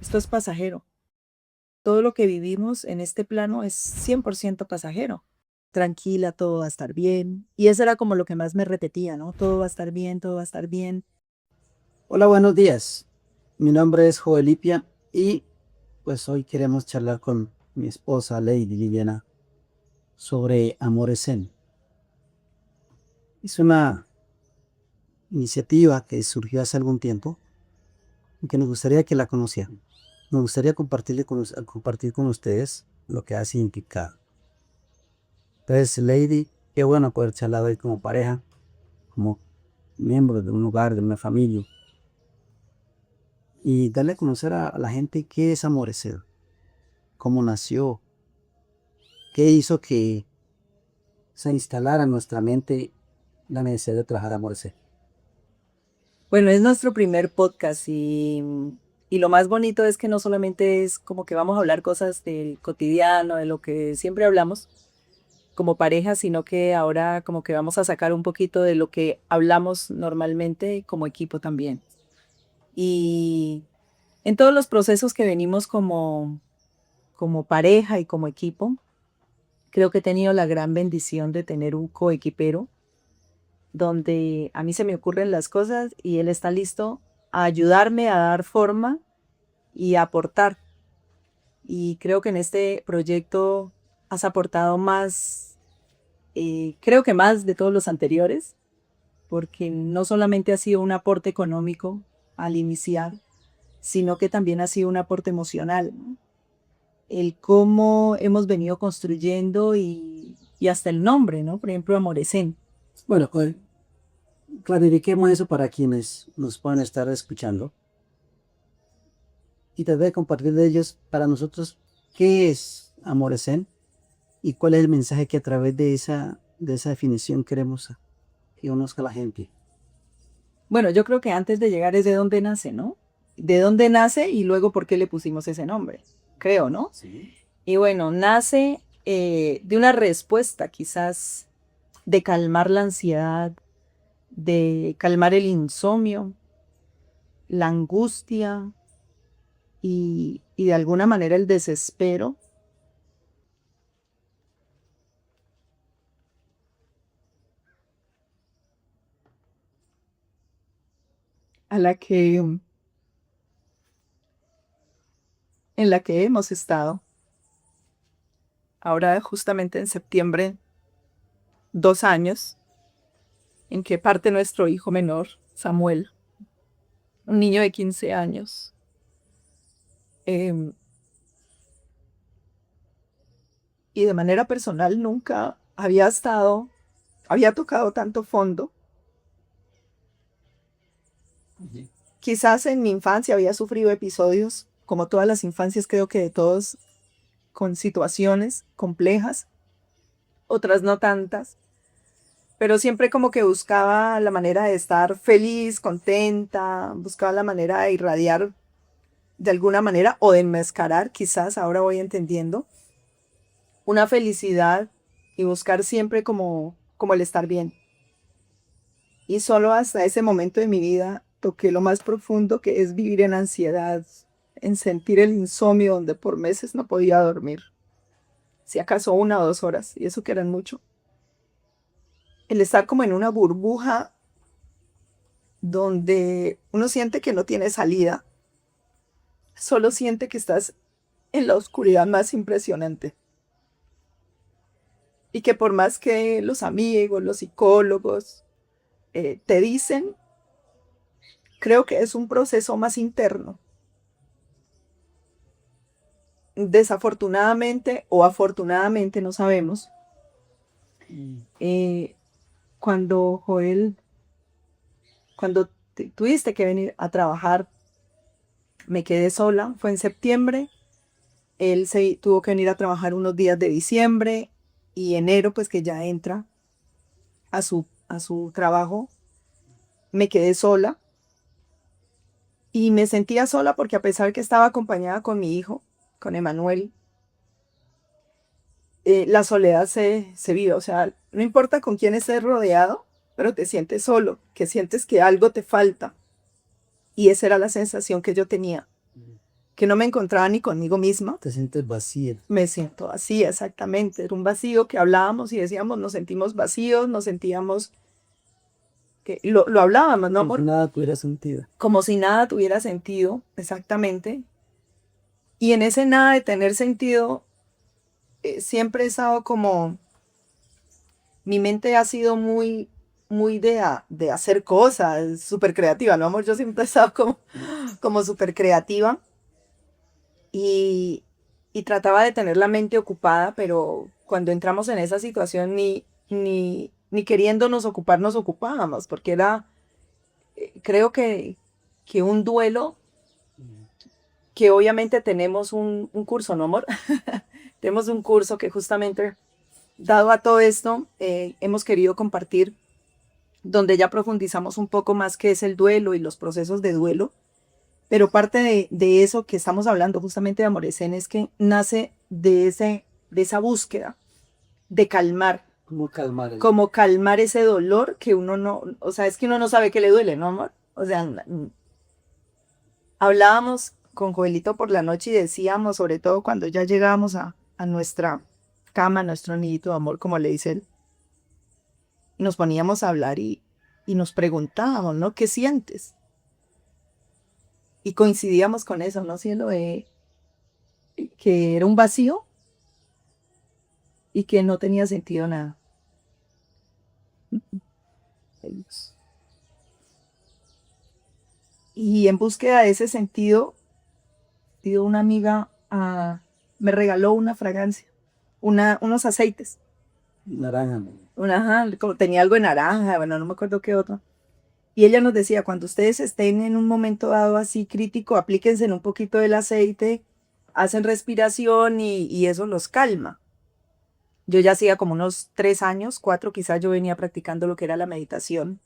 Esto es pasajero. Todo lo que vivimos en este plano es 100% pasajero. Tranquila, todo va a estar bien. Y eso era como lo que más me repetía, ¿no? Todo va a estar bien, todo va a estar bien. Hola, buenos días. Mi nombre es Joelipia y pues hoy queremos charlar con mi esposa Lady Liliana sobre Amores Zen. Es una iniciativa que surgió hace algún tiempo y que nos gustaría que la conocieran. Nos gustaría compartir con ustedes lo que ha significado. Entonces, Lady, qué bueno poder charlar hoy como pareja, como miembros de un hogar, de una familia y darle a conocer a la gente qué es Amores Zen, cómo nació, qué hizo que se instalara en nuestra mente la necesidad de trabajar Amores Zen. Bueno, es nuestro primer podcast y lo más bonito es que no solamente es como que vamos a hablar cosas del cotidiano, de lo que siempre hablamos como pareja, sino que ahora como que vamos a sacar un poquito de lo que hablamos normalmente como equipo también. Y en todos los procesos que venimos como pareja y como equipo, creo que he tenido la gran bendición de tener un coequipero donde a mí se me ocurren las cosas y él está listo a ayudarme a dar forma y a aportar. Y creo que en este proyecto has aportado más, creo que más de todos los anteriores, porque no solamente ha sido un aporte económico al iniciar, sino que también ha sido un aporte emocional, ¿no? El cómo hemos venido construyendo y hasta el nombre, ¿no? Por ejemplo, Amorecén. Bueno, clarifiquemos eso para quienes nos puedan estar escuchando y tal vez compartir de ellos para nosotros qué es Amores Zen y cuál es el mensaje que a través de esa definición queremos que conozca la gente. Bueno, yo creo que antes de llegar es de dónde nace, ¿no? De dónde nace y luego por qué le pusimos ese nombre, creo, ¿no? Sí. Y bueno, nace de una respuesta quizás de calmar la ansiedad, de calmar el insomnio, la angustia y de alguna manera el desespero a la que, en la que hemos estado. Ahora justamente en septiembre, 2 años, en que parte nuestro hijo menor, Samuel, un niño de 15 años. Em, y de manera personal nunca había tocado tanto fondo. Ujú. Quizás en mi infancia había sufrido episodios, como todas las infancias creo que de todos, con situaciones complejas, otras no tantas, pero siempre como que buscaba la manera de estar feliz, contenta, buscaba la manera de irradiar de alguna manera o de enmascarar, quizás ahora voy entendiendo, una felicidad y buscar siempre como el estar bien. Y solo hasta ese momento de mi vida toqué lo más profundo que es vivir en ansiedad, en sentir el insomnio donde por meses no podía dormir, si acaso 1 o 2 horas, y eso que eran mucho. El estar como en una burbuja donde uno siente que no tiene salida, solo siente que estás en la oscuridad más impresionante. Y que por más que los amigos, los psicólogos te dicen, creo que es un proceso más interno. Desafortunadamente o afortunadamente, no sabemos, Mm. eh, cuando Joel, cuando tuviste que venir a trabajar, me quedé sola, fue en septiembre, él se tuvo que venir a trabajar unos días de diciembre y enero, pues que ya entra a su trabajo, me quedé sola y me sentía sola porque a pesar que estaba acompañada con mi hijo, con Emanuel, la soledad se vive, o sea, no importa con quién estés rodeado, pero te sientes solo, que sientes que algo te falta. Y esa era la sensación que yo tenía. que no me encontraba ni conmigo misma. Te sientes vacía. Me siento vacía, exactamente. Era un vacío que hablábamos y decíamos, nos sentimos vacíos, nos sentíamos que lo hablábamos, ¿no? Como si nada tuviera sentido. Como si nada tuviera sentido, exactamente. Y en ese nada de tener sentido, siempre he estado como, mi mente ha sido muy de hacer cosas, súper creativa, ¿no, amor? Yo siempre he estado como súper creativa y, y trataba de tener la mente ocupada, pero cuando entramos en esa situación ni queriéndonos ocupar nos ocupábamos, porque era, creo que un duelo, que obviamente tenemos un curso, ¿no, amor? Tenemos un curso que justamente, dado a todo esto, hemos querido compartir, donde ya profundizamos un poco más qué es el duelo y los procesos de duelo. Pero parte de eso que estamos hablando justamente de Amorecén es que nace de esa búsqueda de calmar, como calmar ese dolor que uno no, o sea, es que uno no sabe qué le duele, ¿no, amor? O sea, hablábamos con Joelito por la noche y decíamos, sobre todo cuando ya llegábamos a nuestra cama, a nuestro nidito de amor, como le dice él, y nos poníamos a hablar y nos preguntábamos, ¿no? ¿Qué sientes? Y coincidíamos con eso, ¿no, cielo? Que era un vacío y que no tenía sentido nada. Y en búsqueda de ese sentido, una amiga me regaló una fragancia, unos aceites. Naranja. Tenía algo de naranja, bueno, no me acuerdo qué otro. Y ella nos decía, cuando ustedes estén en un momento dado así crítico, aplíquense en un poquito del aceite, hacen respiración y eso los calma. Yo ya hacía como unos 3 años, 4, quizás yo venía practicando lo que era la meditación.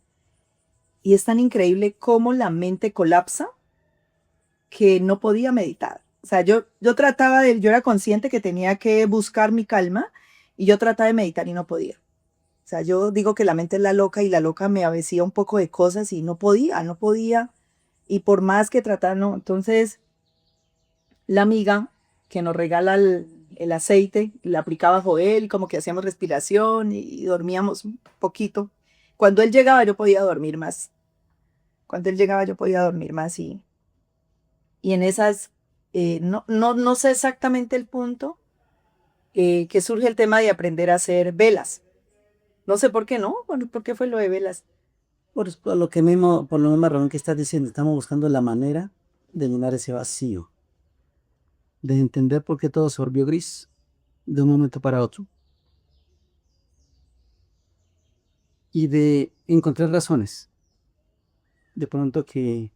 Y es tan increíble cómo la mente colapsa que no podía meditar. O sea, yo era consciente que tenía que buscar mi calma y yo trataba de meditar y no podía. O sea, yo digo que la mente es la loca y la loca me avecía un poco de cosas y no podía. Y por más que tratara, no. Entonces, la amiga que nos regala el aceite, le aplicaba a Joel, como que hacíamos respiración y dormíamos un poquito. Cuando él llegaba yo podía dormir más. Cuando él llegaba yo podía dormir más y en esas, no sé exactamente el punto, que surge el tema de aprender a hacer velas. No sé por qué no, por qué fue lo de velas. Por lo que mismo, por lo mismo Ramón que estás diciendo, estamos buscando la manera de llenar ese vacío, de entender por qué todo se volvió gris de un momento para otro y de encontrar razones de pronto que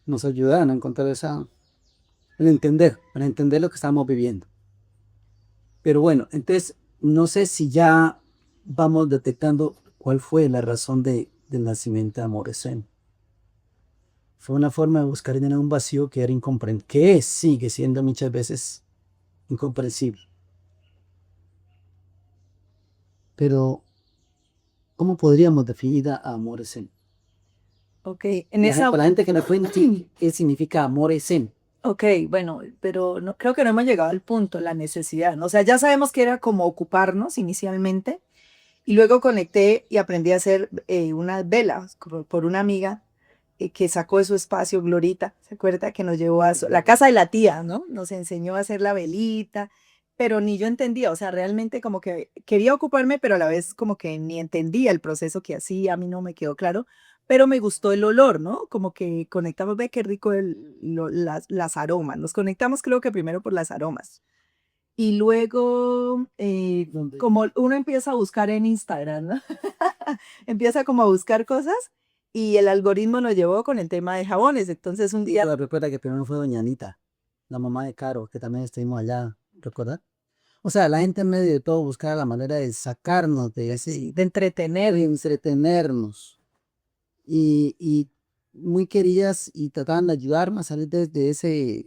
nos ayudan a encontrar para entender lo que estamos viviendo. Pero bueno, entonces no sé si ya vamos detectando cuál fue la razón del nacimiento de Amorecén. Fue una forma de buscar llenar un vacío que era incomprensible, sigue siendo muchas veces incomprensible. Pero, ¿cómo podríamos definir a Amorecén? Ok, en esa... Para la gente que no puede decir qué significa Amorecén. Ok, bueno, pero no, creo que no hemos llegado al punto, la necesidad, ¿no? O sea, ya sabemos que era como ocuparnos inicialmente y luego conecté y aprendí a hacer unas velas por una amiga que sacó de su espacio, Glorita, ¿se acuerda? Que nos llevó a la casa de la tía, ¿no? Nos enseñó a hacer la velita, pero ni yo entendía, o sea, realmente como que quería ocuparme, pero a la vez como que ni entendía el proceso que hacía, a mí no me quedó claro, pero me gustó el olor, ¿no? Como que conectamos, ve qué rico las aromas, nos conectamos creo que primero por las aromas. Y luego, como uno empieza a buscar en Instagram, ¿no? Empieza como a buscar cosas y el algoritmo nos llevó con el tema de jabones. Entonces un día... Recuerda que primero fue Doña Anita, la mamá de Caro, que también estuvimos allá, ¿recuerdas? O sea, la gente en medio de todo buscaba la manera de sacarnos de ese, de entretener. de entretenernos. Y muy queridas y trataban de ayudarme a salir de ese,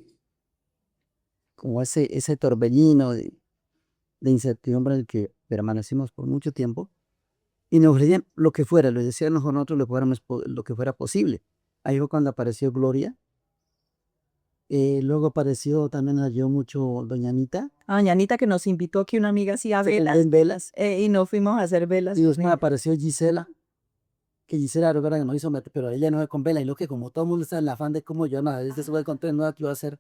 como ese torbellino de incertidumbre en el que permanecimos por mucho tiempo. Y nos ofrecían lo que fuera, les decían a nosotros lo que fuera posible. Ahí fue cuando apareció Gloria Luego apareció, también ayudó mucho doña Anita. A doña Anita que nos invitó aquí una amiga así a Se velas. venden velas. Y no fuimos a hacer velas. Y después apareció Gisela, que Gisela recuerda que nos hizo meter, pero ella no fue con vela, y lo que como todo el mundo está en el afán de cómo yo, nada, desde su conté, no, que iba a hacer.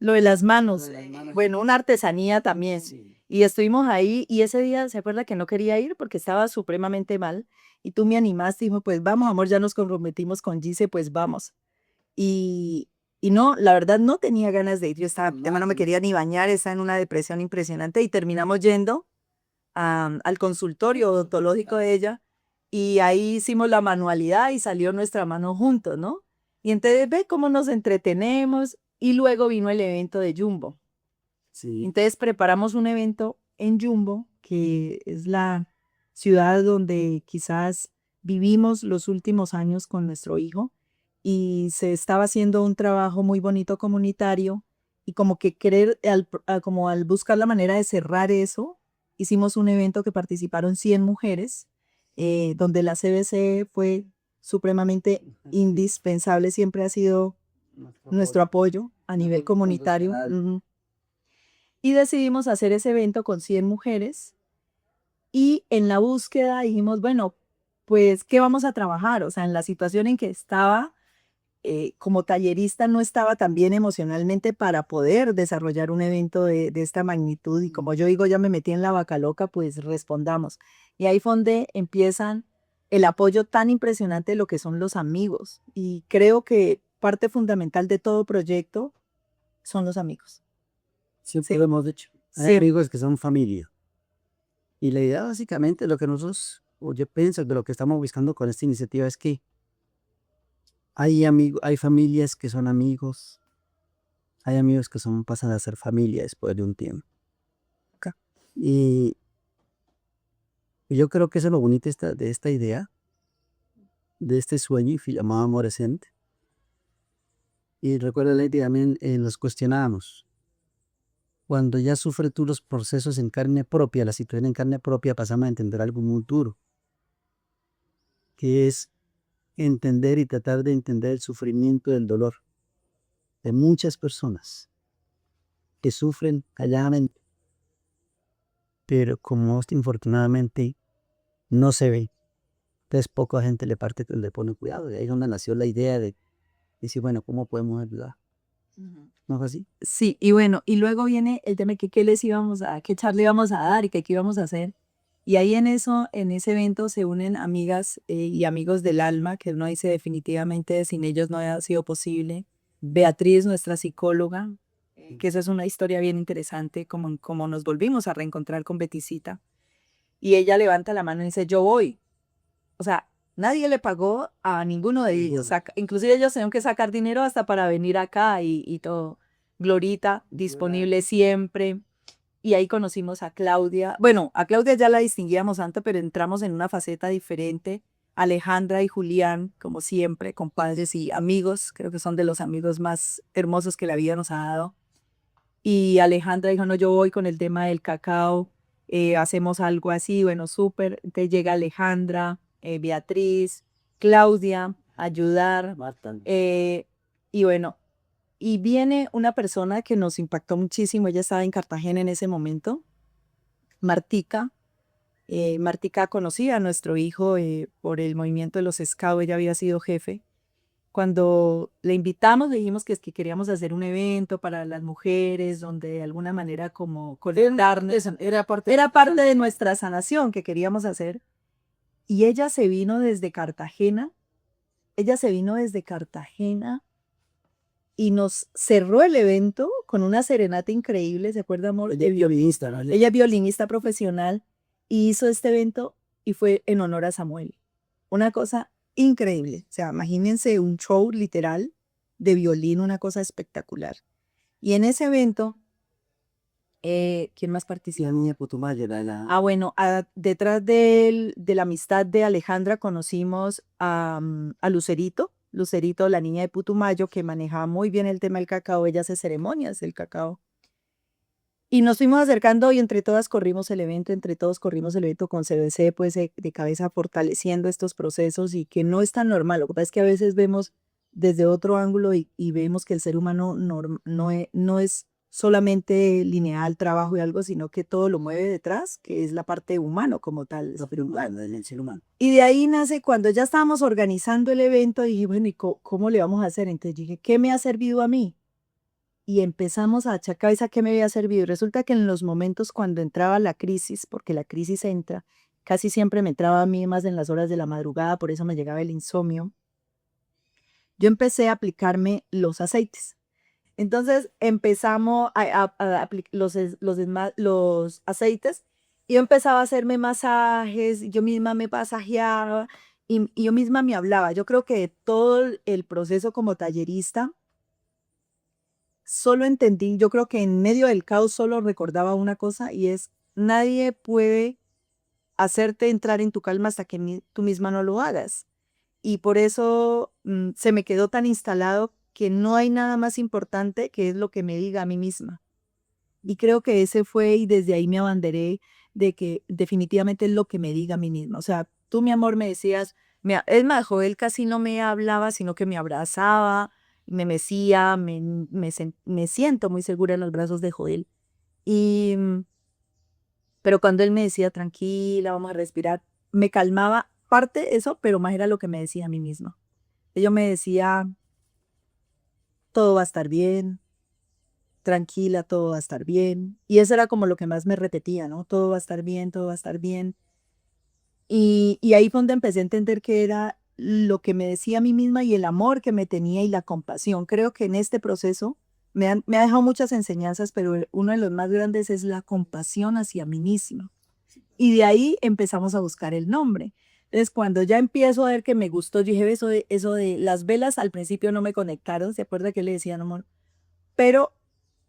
Lo de las manos. Lo de las manos. Bueno, una artesanía también. Sí. Y estuvimos ahí y ese día, ¿se acuerda que no quería ir porque estaba supremamente mal? Y tú me animaste y dijo, pues vamos, amor, ya nos comprometimos con Gise, pues vamos. Y, y no, la verdad no tenía ganas de ir. Yo estaba, no me quería ni bañar, estaba en una depresión impresionante y terminamos yendo al consultorio odontológico de ella y ahí hicimos la manualidad y salió nuestra mano juntos, ¿no? Y entonces ve cómo nos entretenemos y luego vino el evento de Jumbo. Sí. Entonces preparamos un evento en Jumbo, que es la ciudad donde quizás vivimos los últimos años con nuestro hijo y se estaba haciendo un trabajo muy bonito comunitario y como que querer, como al buscar la manera de cerrar eso, hicimos un evento que participaron 100 mujeres, donde la CBC fue supremamente indispensable, siempre ha sido nuestro apoyo a nivel comunitario. Y decidimos hacer ese evento con 100 mujeres y en la búsqueda dijimos, bueno, pues, ¿qué vamos a trabajar? O sea, en la situación en que estaba, como tallerista no estaba tan bien emocionalmente para poder desarrollar un evento de esta magnitud y como yo digo, ya me metí en la vaca loca, pues respondamos. Y ahí fue donde empiezan el apoyo tan impresionante de lo que son los amigos y creo que parte fundamental de todo proyecto son los amigos. Siempre Sí. lo hemos dicho. Hay Sí. amigos que son familia. Y la idea básicamente, lo que nosotros, o yo pienso de lo que estamos buscando con esta iniciativa es que hay familias que son amigos, hay amigos que pasan a ser familia después de un tiempo. Ok. Y yo creo que eso es lo bonito de esta idea, de este sueño llamado Amorescente. Y recuerda, Lady, también nos cuestionamos. Cuando ya sufres tú los procesos en carne propia, la situación en carne propia, pasamos a entender algo muy duro, que es entender y tratar de entender el sufrimiento del dolor de muchas personas que sufren calladamente, pero como infortunadamente no se ve, entonces poca gente le pone cuidado, y ahí es donde nació la idea de decir, bueno, ¿cómo podemos ayudar? ¿No es así? Sí, y bueno, y luego viene el tema de que qué les íbamos a, qué charla íbamos a dar y que qué íbamos a hacer. Y ahí en eso, en ese evento se unen amigas y amigos del alma, que uno dice definitivamente sin ellos no había sido posible. Beatriz, nuestra psicóloga, que esa es una historia bien interesante, como nos volvimos a reencontrar con Beticita. Y ella levanta la mano y dice, yo voy. O sea, nadie le pagó a ninguno de ellos. Inclusive ellos tenían que sacar dinero hasta para venir acá y todo. Glorita, disponible siempre. Y ahí conocimos a Claudia. Bueno, a Claudia ya la distinguíamos antes, pero entramos en una faceta diferente. Alejandra y Julián, como siempre, compadres y amigos. Creo que son de los amigos más hermosos que la vida nos ha dado. Y Alejandra dijo, no, yo voy con el tema del cacao. Hacemos algo así, bueno, súper. Entonces llega Alejandra, Beatriz, Claudia, a ayudar. Y bueno, y viene una persona que nos impactó muchísimo, ella estaba en Cartagena en ese momento, Martica. Martica conocía a nuestro hijo por el movimiento de los Scouts, ella había sido jefe. Cuando le invitamos, le dijimos que es que queríamos hacer un evento para las mujeres, donde de alguna manera como conectarnos, era parte de nuestra sanación que queríamos hacer. Y ella se vino desde Cartagena, y nos cerró el evento con una serenata increíble, ¿se acuerda, amor? Ella es violinista, ¿no? Ella es violinista profesional y hizo este evento y fue en honor a Samuel. Una cosa increíble. O sea, imagínense un show literal de violín, una cosa espectacular. Y en ese evento, ¿quién más participó? La niña Putumayo, Bueno, detrás de la amistad de Alejandra conocimos a Lucerito. Lucerito, la niña de Putumayo, que manejaba muy bien el tema del cacao, ella hace ceremonias del cacao. Y nos fuimos acercando y entre todas corrimos el evento, con CBC, pues de cabeza fortaleciendo estos procesos y que no es tan normal. Lo que pasa es que a veces vemos desde otro ángulo y vemos que el ser humano no es solamente lineal, trabajo y algo, sino que todo lo mueve detrás, que es la parte humano como tal. El ser humano. Y de ahí nace cuando ya estábamos organizando el evento, dije, bueno, ¿y cómo le vamos a hacer? Entonces dije, ¿qué me ha servido a mí? Y empezamos a echar cabeza qué me había servido. Y resulta que en los momentos cuando entraba la crisis, porque la crisis entra, casi siempre me entraba a mí más en las horas de la madrugada, por eso me llegaba el insomnio, yo empecé a aplicarme los aceites. Entonces empezamos los aceites y yo empezaba a hacerme masajes, yo misma me pasajeaba y yo misma me hablaba. Yo creo que todo el proceso como tallerista, solo entendí, yo creo que en medio del caos solo recordaba una cosa y es, nadie puede hacerte entrar en tu calma hasta que tú misma no lo hagas. Y por eso se me quedó tan instalado que no hay nada más importante que es lo que me diga a mí misma. Y creo que ese fue y desde ahí me abanderé de que definitivamente es lo que me diga a mí misma. O sea, tú, mi amor, me decías, es más, Joel casi no me hablaba, sino que me abrazaba, me mecía, me siento muy segura en los brazos de Joel. Y, pero cuando él me decía, tranquila, vamos a respirar, me calmaba parte eso, pero más era lo que me decía a mí misma. Yo me decía, todo va a estar bien, tranquila, todo va a estar bien. Y eso era como lo que más me repetía, ¿no? Todo va a estar bien, todo va a estar bien. Y ahí fue donde empecé a entender que era lo que me decía a mí misma y el amor que me tenía y la compasión. Creo que en este proceso me ha dejado muchas enseñanzas, pero uno de los más grandes es la compasión hacia mí misma. Y de ahí empezamos a buscar el nombre. Entonces, cuando ya empiezo a ver que me gustó, yo dije, eso de las velas al principio no me conectaron, ¿se acuerda que le decían amor? Pero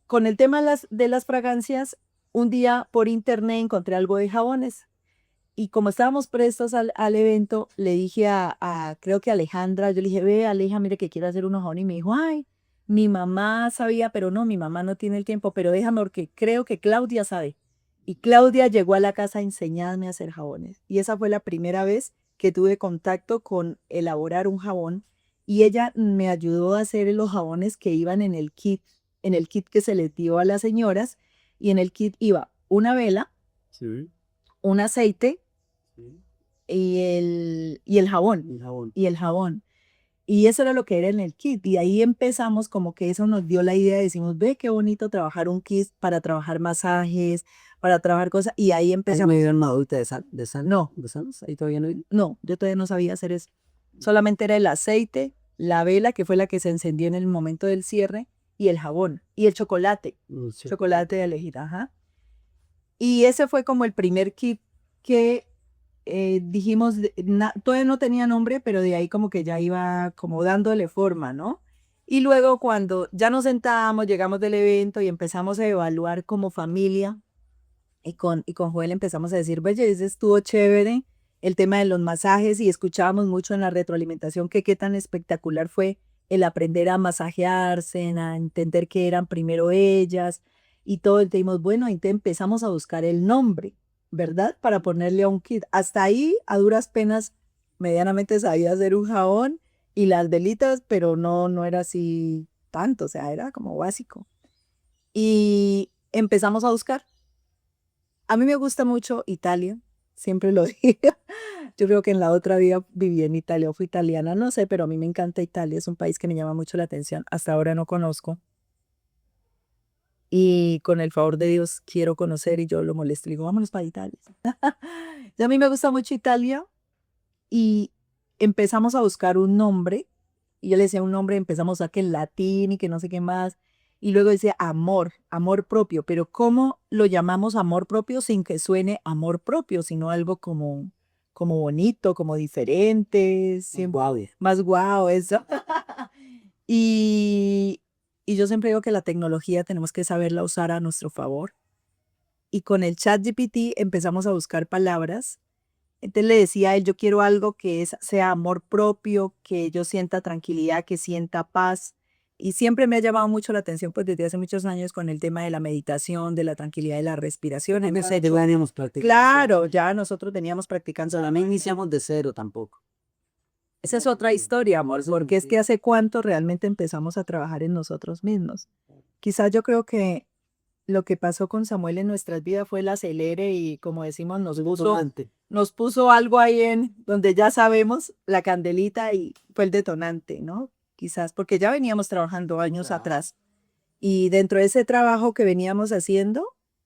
con el tema de las fragancias, un día por internet encontré algo de jabones. Y como estábamos prestos al evento, le dije creo que a Alejandra, yo le dije, ve, Aleja, mire que quiero hacer unos jabones. Y me dijo, ay, mi mamá sabía, pero no, mi mamá no tiene el tiempo, pero déjame porque creo que Claudia sabe. Y Claudia llegó a la casa a enseñarme a hacer jabones. Y esa fue la primera vez que tuve contacto con elaborar un jabón. Y ella me ayudó a hacer los jabones que iban en el kit que se les dio a las señoras. Y en el kit iba una vela, Sí, un aceite sí. y el jabón. El jabón. Y el jabón. Y eso era lo que era en el kit. Y ahí empezamos, como que eso nos dio la idea, decimos, ve qué bonito trabajar un kit para trabajar masajes, para trabajar cosas. Y ahí ¿Ahí empezamos. me dieron una adulta No, de Sanos? Ahí todavía no. no, yo todavía no sabía hacer eso. Solamente era el aceite, la vela, que fue la que se encendió en el momento del cierre, y el jabón, y el chocolate. Sí. Chocolate de elegir, ajá. Y ese fue como el primer kit que dijimos, todavía no tenía nombre, pero de ahí como que ya iba como dándole forma, ¿no? Y luego cuando ya nos sentamos, llegamos del evento y empezamos a evaluar como familia, y con Joel empezamos a decir, oye, ese estuvo chévere, el tema de los masajes, y escuchábamos mucho en la retroalimentación que qué tan espectacular fue el aprender a masajearse, a entender que eran primero ellas, y todo el tema, bueno, ahí empezamos a buscar el nombre, ¿verdad? Para ponerle a un kit. Hasta ahí, a duras penas, medianamente sabía hacer un jabón y las velitas, pero no era así tanto, o sea, era como básico. Y empezamos a buscar. A mí me gusta mucho Italia, siempre lo digo. Yo creo que en la otra vida viví en Italia o fui italiana, no sé, pero a mí me encanta Italia, es un país que me llama mucho la atención. Hasta ahora no conozco. Y con el favor de Dios quiero conocer y yo lo molesto y digo, vámonos para Italia. Y a mí me gusta mucho Italia y empezamos a buscar un nombre. Y yo le decía un nombre, empezamos a que el latín y que no sé qué más. Y luego decía amor, amor propio. Pero ¿cómo lo llamamos amor propio sin que suene amor propio, sino algo como bonito, como diferente, Guau. más guau, eso? Y, y yo siempre digo que la tecnología tenemos que saberla usar a nuestro favor. Y con el chat GPT empezamos a buscar palabras. Entonces le decía a él, yo quiero algo que sea amor propio, que yo sienta tranquilidad, que sienta paz. Y siempre me ha llamado mucho la atención, pues desde hace muchos años con el tema de la meditación, de la tranquilidad de la respiración. No sé, ya veníamos practicando. Claro, ya nosotros veníamos practicando. No iniciamos de cero tampoco. Esa es otra historia, amor, porque es que hace cuánto realmente empezamos a trabajar en nosotros mismos. Quizás yo creo que lo que pasó con Samuel en nuestras vidas fue el acelere y, como decimos, nos puso algo ahí en donde ya sabemos la candelita y fue el detonante, ¿no? Quizás porque ya veníamos trabajando años Claro. atrás. Y dentro de ese trabajo que veníamos haciendo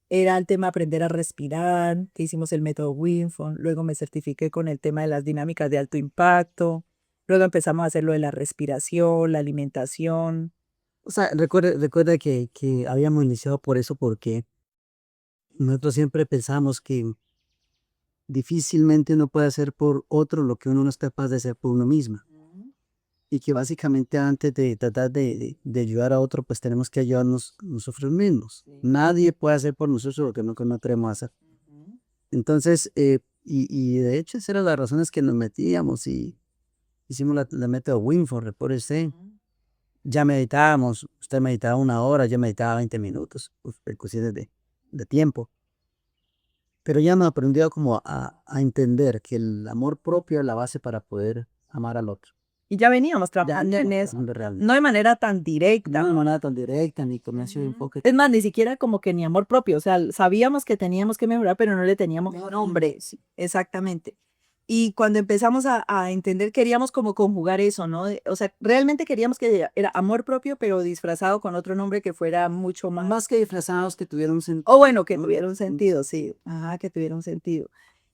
era el tema aprender a respirar, que hicimos el método Winford, luego me certifiqué con el tema de las dinámicas de alto impacto, luego empezamos a hacer lo de la respiración, la alimentación. O sea, recuerda que habíamos iniciado por eso porque nosotros siempre pensamos que difícilmente uno puede hacer por otro lo que uno no es capaz de hacer por uno mismo. Y que básicamente antes de tratar de ayudar a otro, pues tenemos que ayudarnos nosotros mismos. Sí. Nadie puede hacer por nosotros lo que no queremos hacer. Entonces, y de hecho, esas eran las razones que nos metíamos y hicimos la método Winford, recuérdese. Ya meditábamos, usted meditaba 1 hora, yo meditaba 20 minutos, pues, en cuestiones de tiempo. Pero ya me aprendió como a entender que el amor propio es la base para poder amar al otro. Y ya veníamos Ya trabajando en no, eso, realmente. no de manera tan directa. No de manera tan directa, ni con ese enfoque. Es más, ni siquiera como que ni amor propio, o sea, sabíamos que teníamos que mejorar, pero no le teníamos nombre, sí, exactamente. Y cuando empezamos a entender, queríamos como conjugar eso, ¿no? O sea, realmente queríamos que era amor propio, pero disfrazado con otro nombre que fuera mucho más. Más que disfrazados que tuvieron O bueno, que ¿no? tuviera un sentido, sí. Ajá, que tuviera un sentido.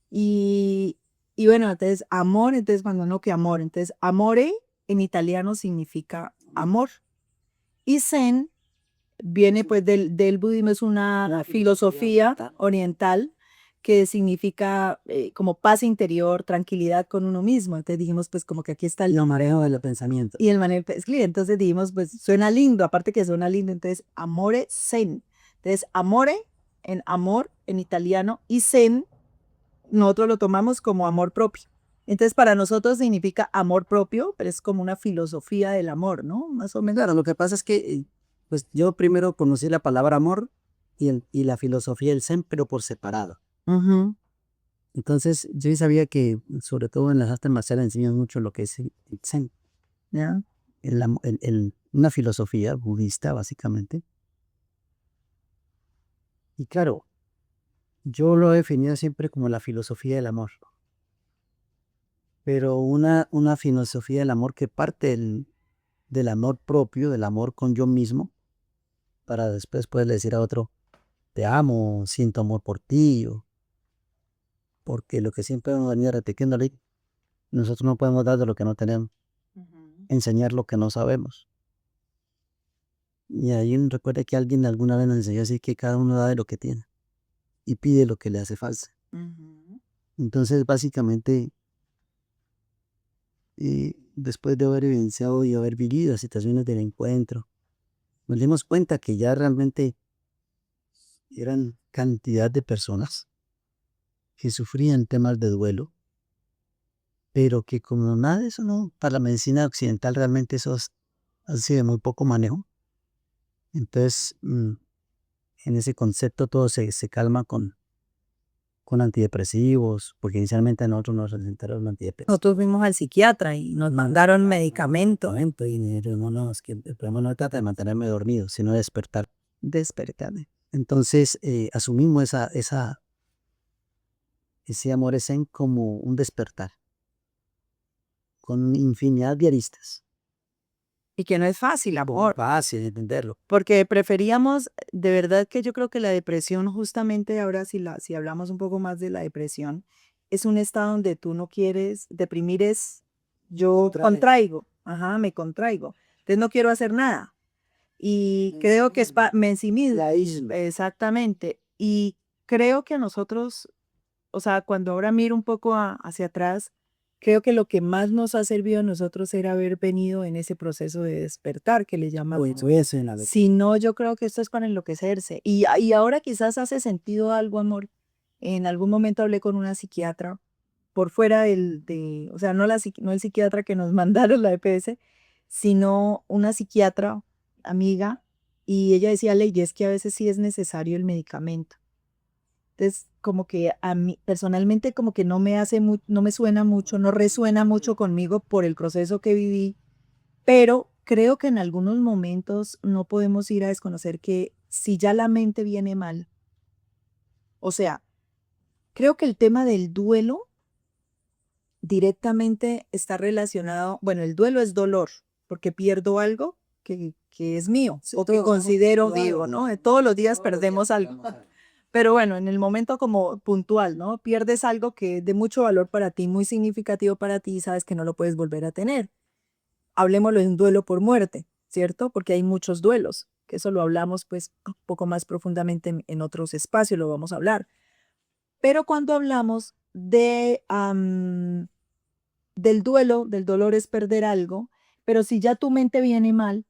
Y, y bueno, entonces amor, entonces cuando no que amor, entonces amore en italiano significa amor. Y zen viene pues del budismo, es una filosofía oriental que significa como paz interior, tranquilidad con uno mismo. Entonces dijimos pues como que aquí está el... Lo manejo del pensamiento. Y el manejo, entonces dijimos pues suena lindo, aparte que suena lindo, entonces amore zen. Entonces amore en amor en italiano y zen nosotros lo tomamos como amor propio. Entonces, para nosotros significa amor propio, pero es como una filosofía del amor, ¿no? Más o menos. Claro, lo que pasa es que pues yo primero conocí la palabra amor y la filosofía del Zen, pero por separado. Ujú. Entonces, yo sí sabía que, sobre todo en las artes marciales, enseñan mucho lo que es el Zen, ¿Ya? una filosofía budista, básicamente. Y claro, yo lo he definido siempre como la filosofía del amor, pero una filosofía del amor que parte del amor propio, del amor con yo mismo, para después poderle decir a otro, te amo, siento amor por ti, porque lo que siempre hemos venido repitiéndole, nosotros no podemos dar de lo que no tenemos, enseñar lo que no sabemos. Y ahí recuerde que alguien alguna vez nos enseñó así que cada uno da de lo que tiene y pide lo que le hace falta. Ujú. Entonces, básicamente, después de haber vivenciado y haber vivido las situaciones del encuentro, nos dimos cuenta que ya realmente eran cantidad de personas que sufrían temas de duelo, pero que como nada de eso no, para la medicina occidental realmente eso ha sido de muy poco manejo. Entonces, en ese concepto todo se calma con antidepresivos, porque inicialmente a nosotros nos recetaron antidepresivos. Nosotros fuimos al psiquiatra y nos mandaron medicamentos. No, es que el problema no trata de mantenerme dormido, sino de despertar. Despertarme. Entonces, asumimos ese amor zen como un despertar, con infinidad de aristas. Y que no es fácil, amor. Fácil de entenderlo. Porque preferíamos, de verdad que yo creo que la depresión, justamente ahora si hablamos un poco más de la depresión, es un estado donde tú no quieres, deprimir es, yo contraigo, ajá, me contraigo. Entonces no quiero hacer nada. Y creo que es me ensimismo. La isla. Exactamente. Y creo que a nosotros, o sea, cuando ahora miro un poco hacia atrás, creo que lo que más nos ha servido a nosotros era haber venido en ese proceso de despertar que le llamamos. Eso en la Si no, yo creo que esto es para enloquecerse. Y ahora quizás hace sentido algo, amor. En algún momento hablé con una psiquiatra por fuera o sea, no el psiquiatra que nos mandaron la EPS, sino una psiquiatra amiga, y ella decía, Lady, es que a veces sí es necesario el medicamento. Entonces, como que a mí personalmente como que no me hace no me suena mucho, no resuena mucho conmigo por el proceso que viví, pero creo que en algunos momentos no podemos ir a desconocer que si ya la mente viene mal, o sea, creo que el tema del duelo directamente está relacionado, bueno, el duelo es dolor, porque pierdo algo que es mío o que considero mío, ¿no? Todos los días perdemos algo. Pero bueno, en el momento como puntual, ¿no? Pierdes algo que es de mucho valor para ti, muy significativo para ti y sabes que no lo puedes volver a tener. Hablemoslo de un duelo por muerte, ¿cierto? Porque hay muchos duelos, que eso lo hablamos pues un poco más profundamente en otros espacios, lo vamos a hablar. Pero cuando hablamos del duelo, del dolor es perder algo, pero si ya tu mente viene mal,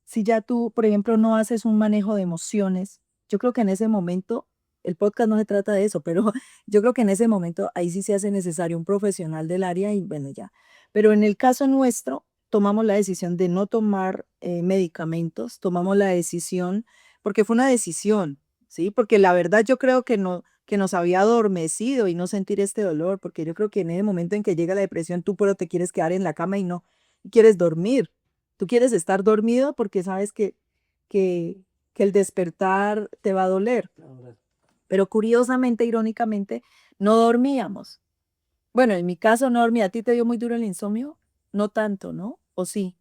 si ya tú, por ejemplo, no haces un manejo de emociones, yo creo que en ese momento, el podcast no se trata de eso, pero yo creo que en ese momento ahí sí se hace necesario un profesional del área y bueno, ya. Pero en el caso nuestro, tomamos la decisión de no tomar medicamentos, tomamos la decisión, porque fue una decisión, ¿sí? Porque la verdad yo creo que no, que nos había adormecido y no sentir este dolor, porque yo creo que en ese momento en que llega la depresión, tú pero te quieres quedar en la cama y no quieres dormir. Tú quieres estar dormido porque sabes que, que el despertar te va a doler. Pero curiosamente, irónicamente, no dormíamos. Bueno, en mi caso no dormía. ¿A ti te dio muy duro el insomnio? No tanto, ¿no? ¿O sí?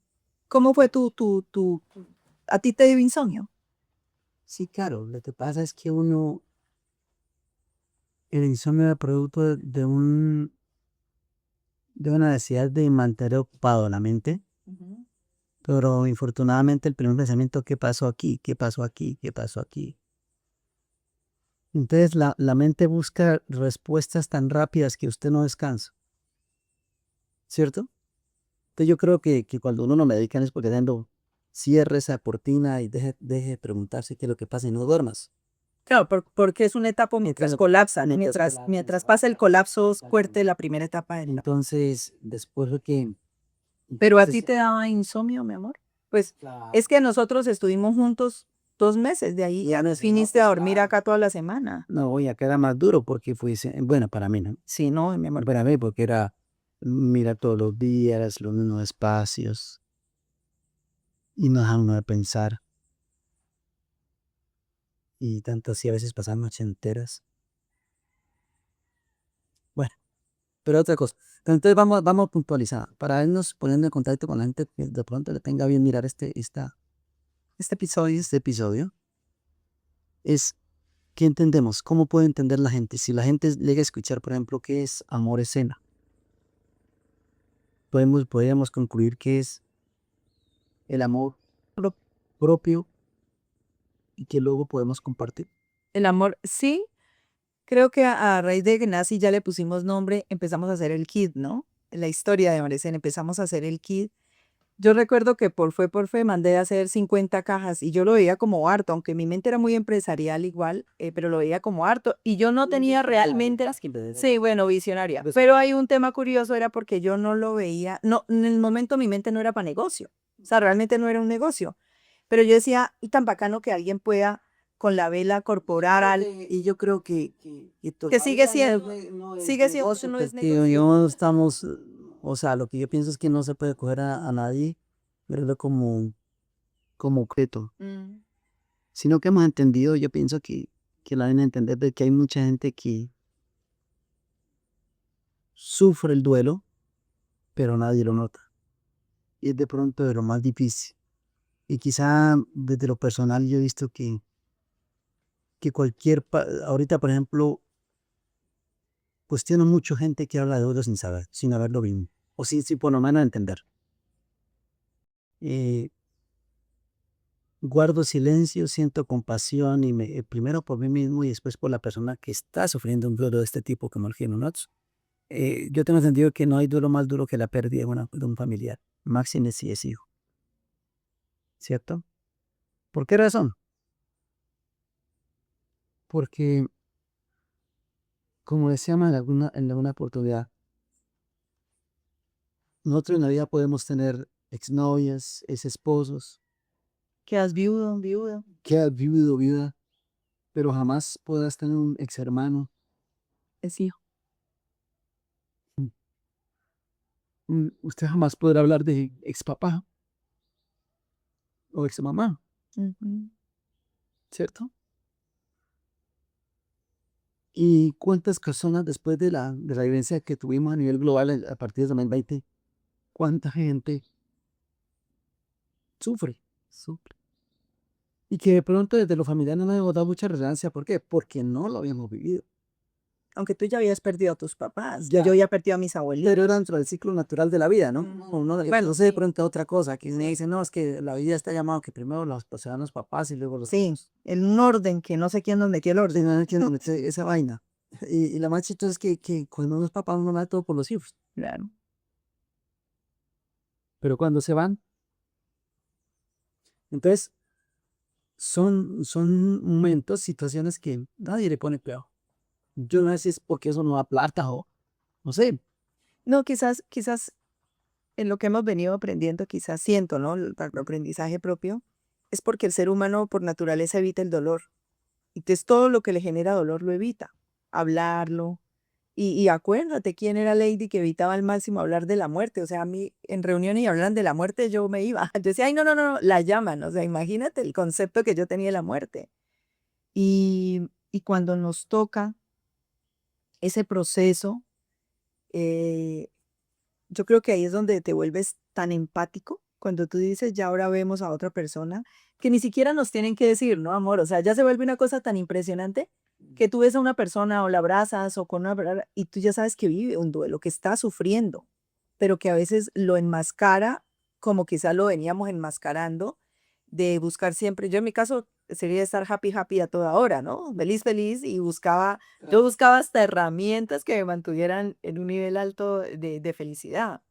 ¿Cómo fue a ti te dio insomnio? Sí, claro, lo que pasa es que uno, el insomnio es producto de una necesidad de mantener ocupado la mente, pero infortunadamente el primer pensamiento, ¿qué pasó aquí? ¿Qué pasó aquí? ¿Qué pasó aquí? Entonces la mente busca respuestas tan rápidas que usted no descansa, ¿cierto? Entonces yo creo que cuando uno no medica es porque dando cierre esa cortina y deje de preguntarse qué es lo que pasa y no duermas. Claro, porque es una etapa mientras colapsa, ¿no? Mientras pasa el colapso fuerte, la primera etapa del... Entonces, después de que... ¿Pero a entonces, ti te daba insomnio, mi amor? Pues claro, es que nosotros estuvimos juntos 2 meses, de ahí ya nos viniste a dormir acá toda la semana. no voy a quedar más duro porque bueno, para mí, ¿no? Sí, no, mi amor. Para mí, porque era mirar todos los días, los mismos espacios y no dejar uno de pensar y tanto así a veces pasar noches enteras. Bueno, pero otra cosa. Entonces vamos puntualizando para irnos poniendo en contacto con la gente que de pronto le tenga bien mirar este episodio. Es que entendemos, cómo puede entender la gente. Si la gente llega a escuchar, por ejemplo, qué es amor escena, podríamos concluir que es el amor propio y que luego podemos compartir. El amor, sí, creo que a raíz de que nací ya le pusimos nombre, empezamos a hacer el kit, ¿no? La historia de Marecen, empezamos a hacer el kit. Yo recuerdo que por fe mandé a hacer 50 cajas y yo lo veía como harto, aunque mi mente era muy empresarial igual, pero lo veía como harto y yo no tenía realmente las que... Sí, bueno, visionaria. Pero hay un tema curioso, era porque yo no lo veía, no, en el momento mi mente no era para negocio, o sea, realmente no era un negocio, pero yo decía, y tan bacano que alguien pueda con la vela corporal Y yo creo que sigue siendo, sigue siendo, negocio, no es porque negocio. no estamos, o sea, lo que yo pienso es que no se puede coger a nadie, verlo como objeto, Mm. sino que hemos entendido, yo pienso que la deben entender de que hay mucha gente que sufre el duelo, pero nadie lo nota. Y es de pronto de lo más difícil. Y quizá desde lo personal yo he visto que ahorita por ejemplo, cuestiono mucho gente que habla de duelo sin saber, sin haberlo vivido, o sin por lo menos entender. Eh, Guardo silencio, siento compasión y primero por mí mismo y después por la persona que está sufriendo un duelo de este tipo como el Genonuts. Yo tengo entendido que no hay duelo más duro que la pérdida de un familiar, máxime si es hijo, ¿cierto? ¿Por qué razón? Porque, como decíamos en alguna oportunidad, nosotros en la vida podemos tener exnovias, ex esposos, Quedas viudo, viuda. quedas viudo, viuda, pero jamás podrás tener un ex hermano. Es hijo. Usted jamás podrá hablar de ex papá o ex mamá, Ujú. ¿cierto? ¿Y cuántas personas después de la vivencia que tuvimos a nivel global a partir de 2020, cuánta gente sufre? Sufre. Y que de pronto desde lo familiar no le hemos dado mucha relevancia. ¿Por qué? Porque no lo habíamos vivido. Aunque tú ya habías perdido a tus papás. Ya. Yo ya perdí a mis abuelitos. Pero era dentro del ciclo natural de la vida, ¿no? Uno, Bueno, no sé de sí. pronto otra cosa, que me dice, no, es que la vida está llamado que primero se dan los papás y luego los Sí, hijos. en un orden que no sé quién nos metió el Sí, orden. no entiendo esa vaina. Y la más chistosa es que cuando uno es papá uno da todo por los hijos. Claro. Pero cuando se van, entonces son momentos, situaciones que nadie le pone peor. Yo no sé si es porque eso no da plata o no sé. No, quizás en lo que hemos venido aprendiendo, quizás siento, ¿no? El aprendizaje propio, es porque el ser humano por naturaleza evita el dolor. Entonces todo lo que le genera dolor lo evita. Hablarlo. Y acuérdate quién era Lady que evitaba al máximo hablar de la muerte. O sea, a mí en reuniones y hablan de la muerte, yo me iba. Yo decía, ay, no, no, no, no, la llaman. O sea, imagínate el concepto que yo tenía de la muerte. Y cuando nos toca ese proceso, eh, yo creo que ahí es donde te vuelves tan empático, cuando tú dices, ya ahora vemos a otra persona, que ni siquiera nos tienen que decir, ¿no, amor? O sea, ya se vuelve una cosa tan impresionante que tú ves a una persona o la abrazas o con una y tú ya sabes que vive un duelo, que está sufriendo, pero que a veces lo enmascara como quizás lo veníamos enmascarando, de buscar siempre, yo en mi caso sería estar happy, happy a toda hora, ¿no? Feliz, feliz, y buscaba, yo buscaba hasta herramientas que me mantuvieran en un nivel alto de felicidad.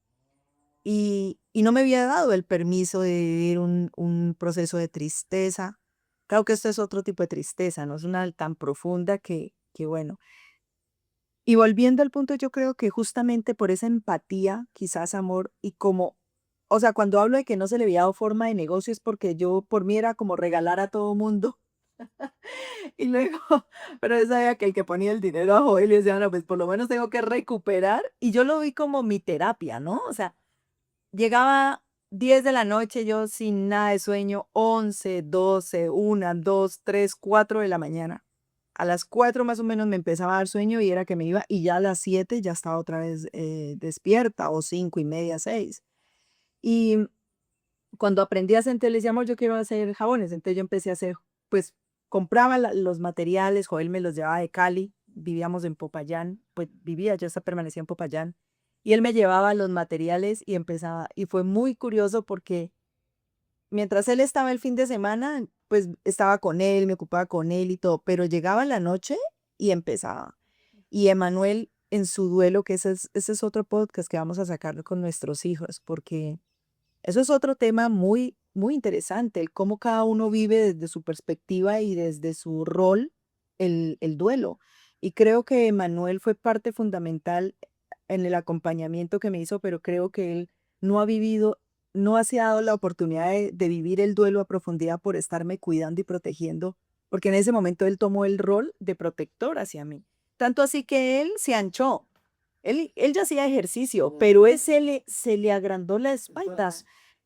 Y no me había dado el permiso de vivir un proceso de tristeza. Claro que esto es otro tipo de tristeza, no es una tan profunda que bueno. Y volviendo al punto, yo creo que justamente por esa empatía, quizás amor, y como, o sea, cuando hablo de que no se le había dado forma de negocio es porque yo, por mí era como regalar a todo mundo. Y luego, pero yo sabía que el que ponía el dinero a Joel y decía, no, pues por lo menos tengo que recuperar. Y yo lo vi como mi terapia, ¿no? O sea, llegaba 10 de la noche, yo sin nada de sueño, 11, 12, 1, 2, 3, 4 de la mañana. A las 4 más o menos me empezaba a dar sueño y era que me iba, y ya a las 7 ya estaba otra vez despierta, o 5:30, 6. Y cuando aprendí a hacer, entonces le decía, amor, yo quiero hacer jabones. Entonces yo empecé a hacer, pues compraba los materiales, Joel me los llevaba de Cali, vivíamos en Popayán, pues vivía, yo hasta permanecía en Popayán, y él me llevaba los materiales y empezaba, y fue muy curioso porque mientras él estaba el fin de semana, pues estaba con él, me ocupaba con él y todo, pero llegaba la noche y empezaba. Y Emanuel en su duelo, que ese es otro podcast que vamos a sacar con nuestros hijos, porque eso es otro tema muy, muy interesante, el cómo cada uno vive desde su perspectiva y desde su rol el duelo. Y creo que Manuel fue parte fundamental en el acompañamiento que me hizo, pero creo que él no ha vivido, no se ha dado la oportunidad de vivir el duelo a profundidad por estarme cuidando y protegiendo, porque en ese momento él tomó el rol de protector hacia mí. Tanto así que él se anchó. Él ya hacía ejercicio, pero él se le agrandó la espalda.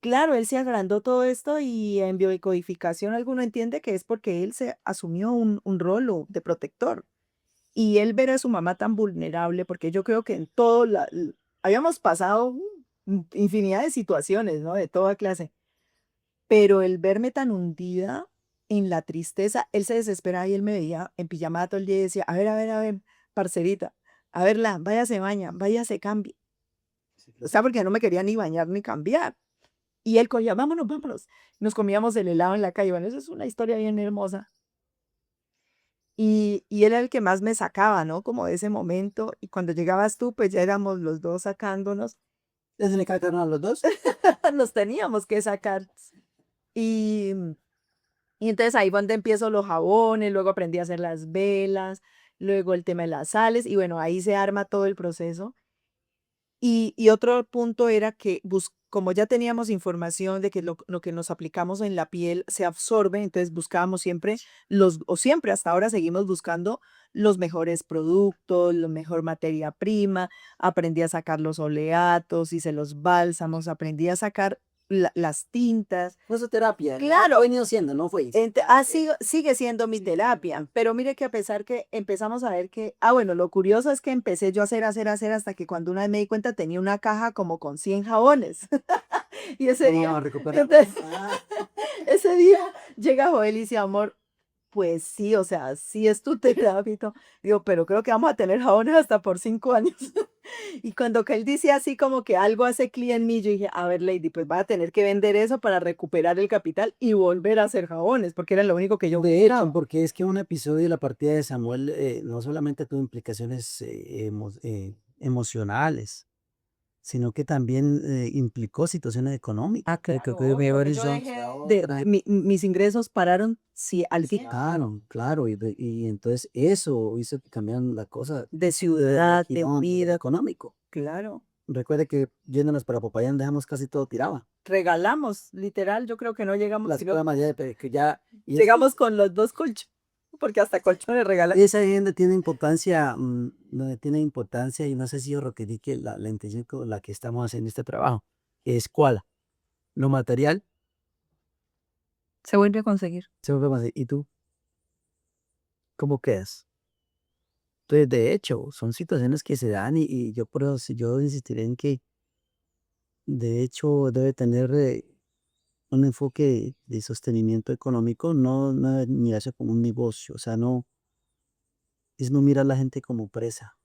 Claro, él se agrandó todo esto y en biodecodificación alguno entiende que es porque él se asumió un rol de protector. Y él ver a su mamá tan vulnerable, porque yo creo que en todo habíamos pasado infinidad de situaciones, ¿no? De toda clase, pero el verme tan hundida en la tristeza, él se desesperaba y él me veía en pijamada todo el día y decía, a ver, parcerita, a verla, vaya se baña, vaya se cambie. O sea, porque no me quería ni bañar ni cambiar. Y él cogía, vámonos, vámonos. Nos comíamos el helado en la calle. Bueno, eso es una historia bien hermosa. Y él era el que más me sacaba, ¿no? Como de ese momento. Y cuando llegabas tú, pues ya éramos los dos sacándonos. ¿Ya se le cayeron a los dos? Nos teníamos que sacar. Y, y entonces ahí fue donde empiezo los jabones, luego aprendí a hacer las velas, luego el tema de las sales. Y bueno, ahí se arma todo el proceso. Y otro punto era que como ya teníamos información de que lo que nos aplicamos en la piel se absorbe, entonces buscábamos siempre o siempre hasta ahora seguimos buscando los mejores productos, la mejor materia prima, aprendí a sacar los oleatos, hice los bálsamos, aprendí a sacar las tintas. Fue su terapia. Claro. Ha venido siendo, ¿no fue? Sigue siendo mi terapia, pero mire que a pesar que empezamos a ver que, bueno, lo curioso es que empecé yo a hacer, hasta que cuando una vez me di cuenta tenía una caja como con 100 jabones. Y ese ¿Cómo día, vamos a recuperar? entonces, Ah, ese día llega Joel y dice, amor, pues sí, o sea, sí es tu terapia y todo. Digo, pero creo que vamos a tener jabones hasta por 5 años. Y cuando que él dice así como que algo hace clic en mí, yo dije, a ver, Lady, pues va a tener que vender eso para recuperar el capital y volver a hacer jabones, porque era lo único que yo de hecho, buscaba. porque es que un episodio de la partida de Samuel no solamente tuvo implicaciones emocionales, sino que también implicó situaciones económicas. Claro, Que obvio, Beverly yo Jones, mis ingresos pararon sí, al claro, claro, y entonces eso hizo que cambiaran la cosa de ciudad, de girón vida, económico. claro. Recuerde que yéndonos para Popayán dejamos casi todo tirado. Regalamos, literal, yo creo que no llegamos, Las camas ya, que ya, y llegamos con los 2 colchones, porque hasta colchones regalan. esa ahí donde tiene importancia, donde tiene importancia, y no sé si yo requerí que la intención con la que estamos haciendo este trabajo es cuál, lo material, Se vuelve a conseguir. se vuelve más, ¿y tú cómo quedas? Entonces, de hecho, son situaciones que se dan y yo por eso yo insistiré en que de hecho debe tener un enfoque de sostenimiento económico, no debe mirarse como un negocio, o sea, no es no mirar a la gente como presa,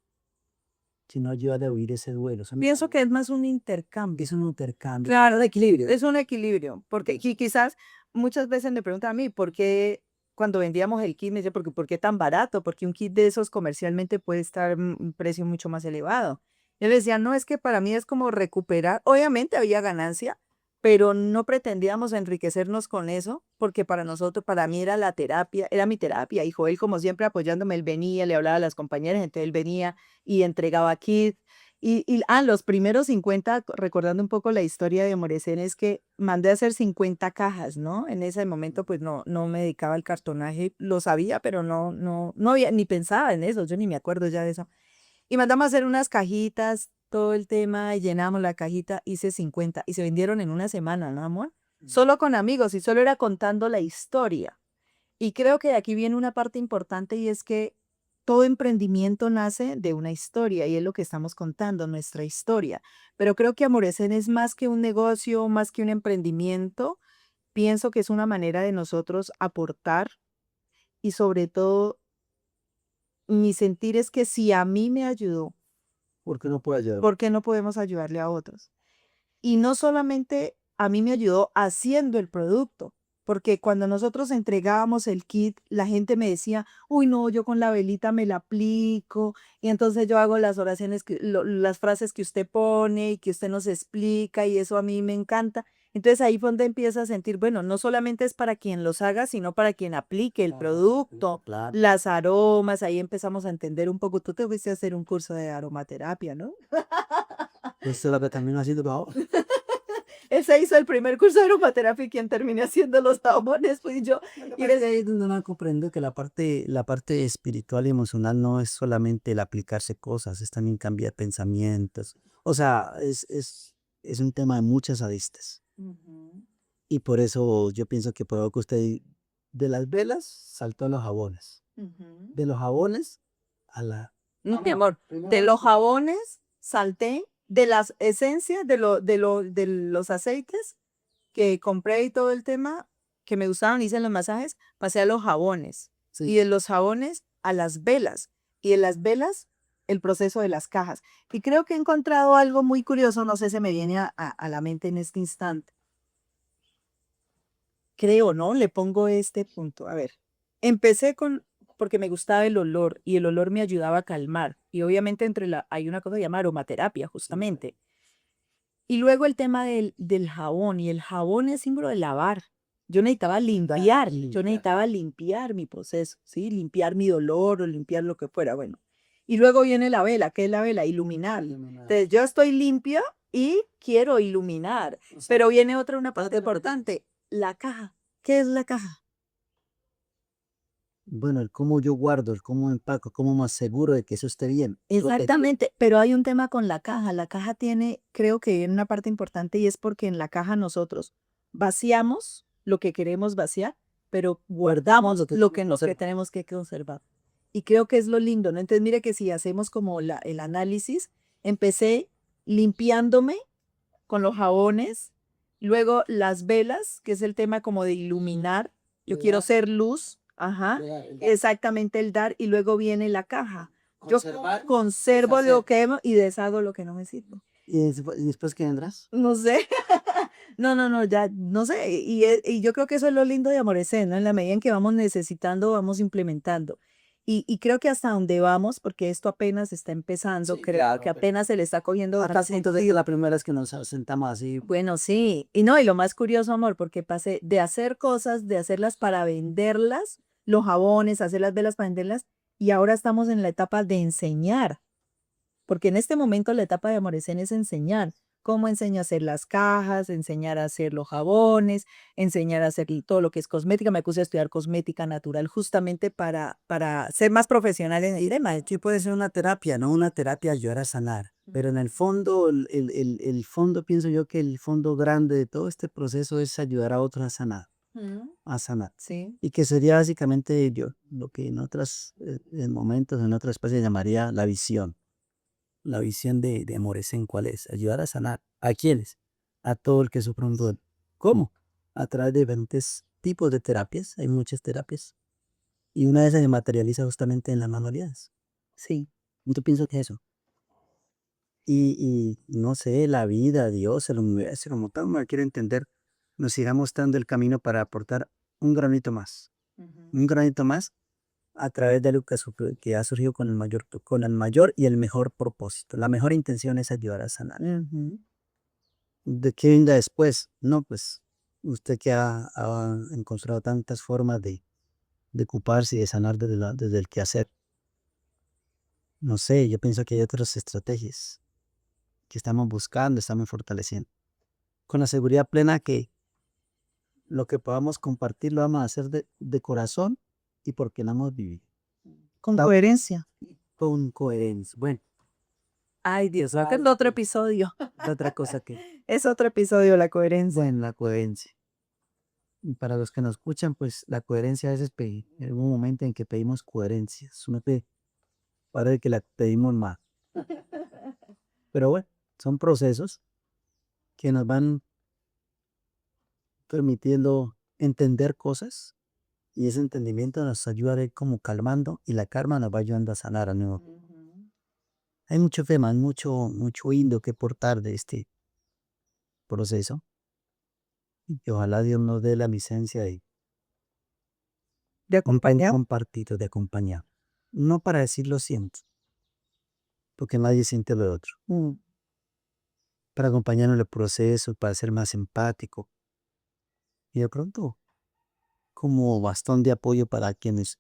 sino ayudar a huir ese duelo. Pienso que es más un intercambio. Es un intercambio. Claro, Un equilibrio. es un equilibrio, porque quizás muchas veces me preguntan a mí, ¿por qué cuando vendíamos el kit, me dice, ¿por qué tan barato? Porque un kit de esos comercialmente puede estar un precio mucho más elevado. Yo le decía, no, es que para mí es como recuperar, obviamente había ganancia, pero no pretendíamos enriquecernos con eso, porque para nosotros, para mí era la terapia, era mi terapia, y Joel como siempre apoyándome, él venía, le hablaba a las compañeras, entonces él venía y entregaba kit. Los primeros 50, recordando un poco la historia de Morecén, es que mandé a hacer 50 cajas, ¿no? En ese momento, pues no me dedicaba al cartonaje, lo sabía, pero no había, ni pensaba en eso, yo ni me acuerdo ya de eso. Y mandamos a hacer unas cajitas, todo el tema, y llenamos la cajita, hice 50 y se vendieron en una semana, ¿no, amor? Solo con amigos y solo era contando la historia. Y creo que de aquí viene una parte importante y es que todo emprendimiento nace de una historia y es lo que estamos contando, nuestra historia. Pero creo que Amorecen es más que un negocio, más que un emprendimiento. Pienso que es una manera de nosotros aportar y sobre todo mi sentir es que si a mí me ayudó, ¿Por qué no puede ayudar? ¿por qué no podemos ayudarle a otros? Y no solamente a mí me ayudó haciendo el producto, porque cuando nosotros entregábamos el kit, la gente me decía, uy, no, yo con la velita me la aplico, y entonces yo hago las oraciones, las frases que usted pone y que usted nos explica, y eso a mí me encanta. Entonces ahí fue donde empieza a sentir, bueno, no solamente es para quien los haga, sino para quien aplique el producto, Claro. las aromas, ahí empezamos a entender un poco. Tú te fuiste a hacer un curso de aromaterapia, ¿no? Pues es lo que también haciendo ahora. Ese hizo el primer curso de aromaterapia y quien terminé haciendo los jabones fui yo. Y desde ahí es donde uno comprende que la parte espiritual y emocional no es solamente el aplicarse cosas, es también cambiar pensamientos. O sea, es un tema de muchas aristas. Ujú, Y por eso yo pienso que por algo que usted de las velas saltó a los jabones. ujú. De los jabones a la... No, mi amor, de los jabones salté, de las esencias, de los aceites que compré y todo el tema que me gustaban, hice los masajes, pasé a los jabones. Y Sí. de los jabones a las velas. Y de las velas, el proceso de las cajas. Y creo que he encontrado algo muy curioso, no sé, se me viene a la mente en este instante. Creo, ¿no? Le pongo este punto. A ver, empecé porque me gustaba el olor y el olor me ayudaba a calmar. Y obviamente hay una cosa que se llama aromaterapia, justamente. Y luego el tema del jabón, y el jabón es símbolo de lavar. Yo necesitaba limpiar mi proceso, ¿sí? Limpiar mi dolor o limpiar lo que fuera, bueno. Y luego viene la vela. ¿Qué es la vela? Iluminar. Entonces, yo estoy limpia y quiero iluminar. Pero viene una parte importante, la caja. ¿Qué es la caja? Bueno, el cómo yo guardo, el cómo empaco, cómo me aseguro de que eso esté bien. Exactamente, pero hay un tema con la caja. La caja tiene, creo que viene una parte importante y es porque en la caja nosotros vaciamos lo que queremos vaciar, pero guardamos lo que tenemos que conservar. Y creo que es lo lindo, ¿no? Entonces, mire que si hacemos como el análisis, empecé limpiándome con los jabones, luego las velas, que es el tema como de iluminar. Yo quiero ser luz, ajá, exactamente el dar, y luego viene la caja. Yo conservo lo que hemos y deshago lo que no me sirve. ¿Y después qué vendrás? No sé. No, ya, no sé. Y yo creo que eso es lo lindo de Amorecén, ¿no? En la medida en que vamos necesitando, vamos implementando. Y creo que hasta donde vamos, porque esto apenas está empezando, Sí, creo claro, que pero apenas se le está cogiendo acá bastante siento que es sentido. la primera vez que nos sentamos así. Bueno, sí. Y no, y lo más curioso, amor, porque pasé de hacer cosas, de hacerlas para venderlas, los jabones, hacer las velas para venderlas, y ahora estamos en la etapa de enseñar. Porque en este momento la etapa de Amorecén es enseñar. Cómo enseño a hacer las cajas, enseñar a hacer los jabones, enseñar a hacer todo lo que es cosmética. Me puse a estudiar cosmética natural justamente para ser más profesional en el tema. Sí puede ser una terapia, ¿no? Una terapia ayudar a sanar. Pero en el fondo, el fondo, pienso yo que el fondo grande de todo este proceso es ayudar a otros a sanar, a sanar. Sí. Y que sería básicamente yo, lo que en otros momentos, en otras especies llamaría la visión. La visión de Amorecén, ¿cuál es? Ayudar a sanar. ¿A quiénes? A todo el que sufre un duelo. ¿Cómo? A través de diferentes tipos de terapias. Hay muchas terapias. Y una de esas se materializa justamente en las manualidades. Sí. Yo pienso que eso. Y no sé, la vida, Dios, el universo, como tal, me quiero entender, nos irá mostrando el camino para aportar un granito más. Un granito más a través de lo que, que ha surgido con el mayor y el mejor propósito. La mejor intención es ayudar a sanar. Ujú. ¿De qué venga después? No, pues usted que ha encontrado tantas formas de ocuparse y de sanar desde el quehacer. No sé, yo pienso que hay otras estrategias que estamos buscando, estamos fortaleciendo. Con la seguridad plena que lo que podamos compartir lo vamos a hacer de corazón y porque lo hemos vivido. Con coherencia. Con coherencia. Bueno, Ay, Dios, va a ser otro episodio. la otra cosa que, Es otro episodio, la coherencia. bueno, la coherencia. Y para los que nos escuchan, pues la coherencia a veces en un momento en que pedimos coherencia. Parece que la pedimos más. Pero bueno, son procesos que nos van permitiendo entender cosas y ese entendimiento nos ayuda a ir como calmando y la calma nos va ayudando a sanar a nuevo. Hay mucho tema, hay mucho hilo que portar de este proceso y que ojalá Dios nos dé la licencia de ¿De acompañar? compartir, de acompañar. No para decir lo siento, porque nadie siente lo otro. Para acompañarnos en el proceso, para ser más empático y de pronto como bastón de apoyo para quienes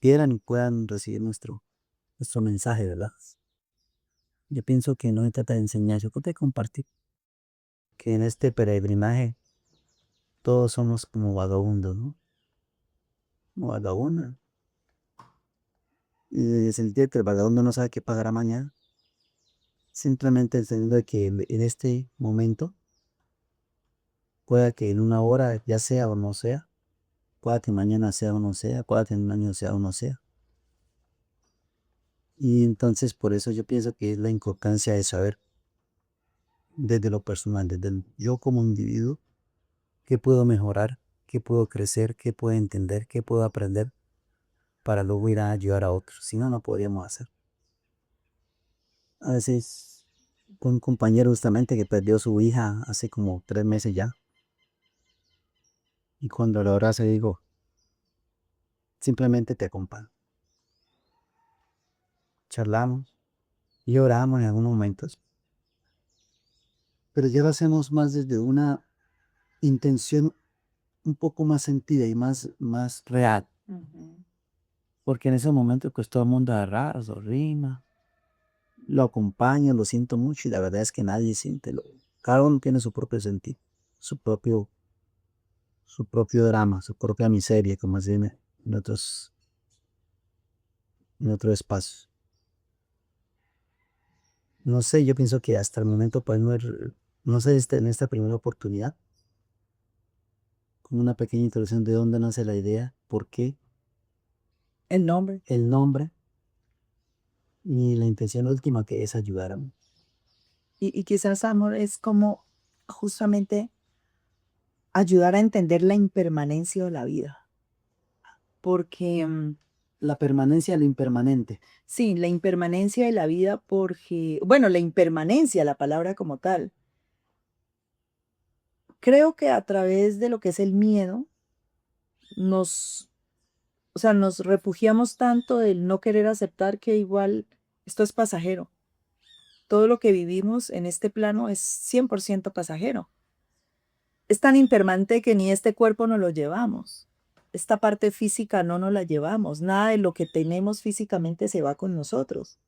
quieran y puedan recibir nuestro mensaje, ¿verdad? Yo pienso que no se trata de enseñar, yo creo de compartir. Que en este peregrinaje todos somos como vagabundos, ¿no? Como vagabundos. Y el sentido que el vagabundo no sabe qué pagará mañana. Simplemente entendiendo de que en este momento, pueda que en una hora ya sea o no sea, pueda que mañana sea o no sea, pueda que en un año sea o no sea. Y entonces por eso yo pienso que es la importancia de saber desde lo personal, desde yo como individuo, qué puedo mejorar, qué puedo crecer, qué puedo entender, qué puedo aprender para luego ir a ayudar a otros. Si no, no podríamos hacer. A veces con un compañero justamente que perdió su hija hace como 3 meses ya. Y cuando lo abrazo digo, simplemente te acompaño. Charlamos y oramos en algunos momentos. Pero ya lo hacemos más desde una intención un poco más sentida y más real. Porque en ese momento pues todo el mundo agarra, rima, lo acompaño, lo siento mucho y la verdad es que nadie siente, cada uno tiene su propio sentido, su propio, su propio drama, su propia miseria, como se dice en otros espacios. No sé, yo pienso que hasta el momento podemos ver, no sé, en esta primera oportunidad, como una pequeña introducción de dónde nace la idea, por qué, El nombre. el nombre y la intención última que es ayudar a... Y quizás amor es como justamente ayudar a entender la impermanencia de la vida. Porque, La permanencia de lo impermanente. sí, la impermanencia de la vida porque, bueno, la impermanencia, la palabra como tal. Creo que a través de lo que es el miedo, nos, o sea, nos refugiamos tanto del no querer aceptar que igual esto es pasajero. Todo lo que vivimos en este plano es 100% pasajero. Es tan impermanente que ni este cuerpo nos lo llevamos. Esta parte física no nos la llevamos. Nada de lo que tenemos físicamente se va con nosotros.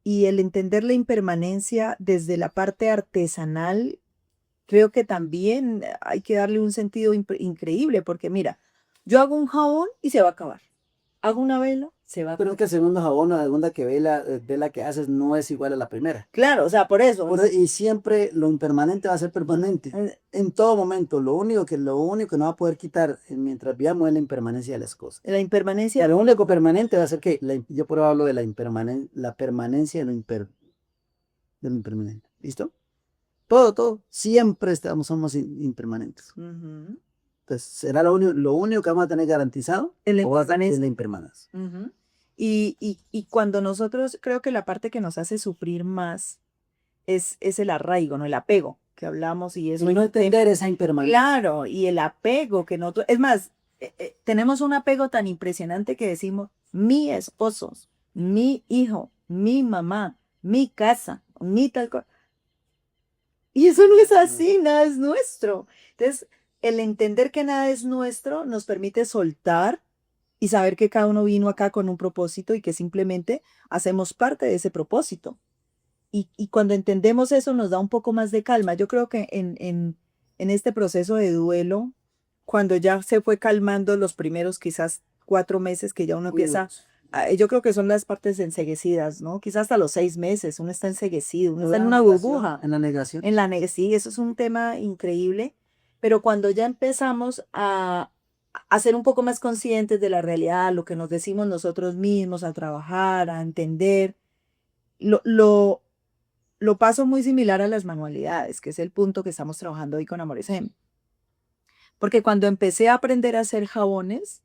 Y el entender la impermanencia desde la parte artesanal, creo que también hay que darle un sentido increíble, porque mira, yo hago un jabón y se va a acabar. Hago una vela, se va a Pero acabar. es que el segundo jabón o la segunda vela que haces no es igual a la primera. Claro, o sea, por eso. Y siempre lo impermanente va a ser permanente. eh, En todo momento, lo único que no va a poder quitar mientras vivamos es la impermanencia de las cosas. La Y impermanencia, lo único permanente va a ser que, yo por ahora hablo de la permanencia de lo impermanente. ¿Listo? Todo. Siempre somos impermanentes. ujú, Entonces, será lo único que vamos a tener garantizado la es impermanencia. la impermanencia. Ujú. Y cuando nosotros, creo que la parte que nos hace sufrir más es el arraigo, ¿no? El apego que hablamos y eso. Y no entender esa impermanencia. Claro, y el apego que nosotros, es más, tenemos un apego tan impresionante que decimos, mi esposo, mi hijo, mi mamá, mi casa, mi tal cosa. Y eso no es así, nada es nuestro. Entonces, el entender que nada es nuestro nos permite soltar y saber que cada uno vino acá con un propósito y que simplemente hacemos parte de ese propósito. Y cuando entendemos eso nos da un poco más de calma. Yo creo que en este proceso de duelo, cuando ya se fue calmando los primeros quizás 4 meses que ya uno empieza, yo creo que son las partes enceguecidas, ¿no? Quizás hasta los 6 meses uno está enceguecido, uno está en una burbuja. En la negación. Sí, eso es un tema increíble, pero cuando ya empezamos a ser un poco más conscientes de la realidad, lo que nos decimos nosotros mismos, a trabajar, a entender, lo, lo, lo paso muy similar a las manualidades, que es el punto que estamos trabajando hoy con Amores Em. Porque cuando empecé a aprender a hacer jabones,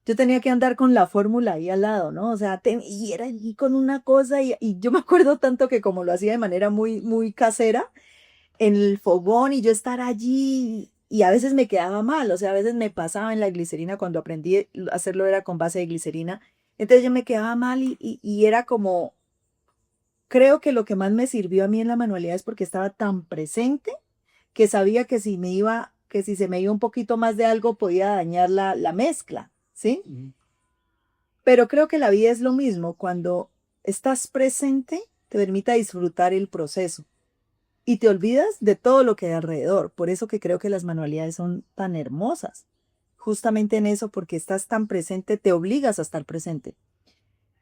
yo tenía que andar con la fórmula ahí al lado, ¿no? O sea, y era allí con una cosa, y yo me acuerdo tanto que como lo hacía de manera muy, muy casera, en el fogón y yo estar allí y a veces me quedaba mal, o sea, a veces me pasaba en la glicerina cuando aprendí a hacerlo era con base de glicerina, entonces yo me quedaba mal y era como, creo que lo que más me sirvió a mí en la manualidad es porque estaba tan presente que sabía que si que si se me iba un poquito más de algo podía dañar la mezcla, ¿sí? Pero creo que la vida es lo mismo, cuando estás presente te permite disfrutar el proceso y te olvidas de todo lo que hay alrededor. Por eso que creo que las manualidades son tan hermosas. Justamente en eso, porque estás tan presente, te obligas a estar presente.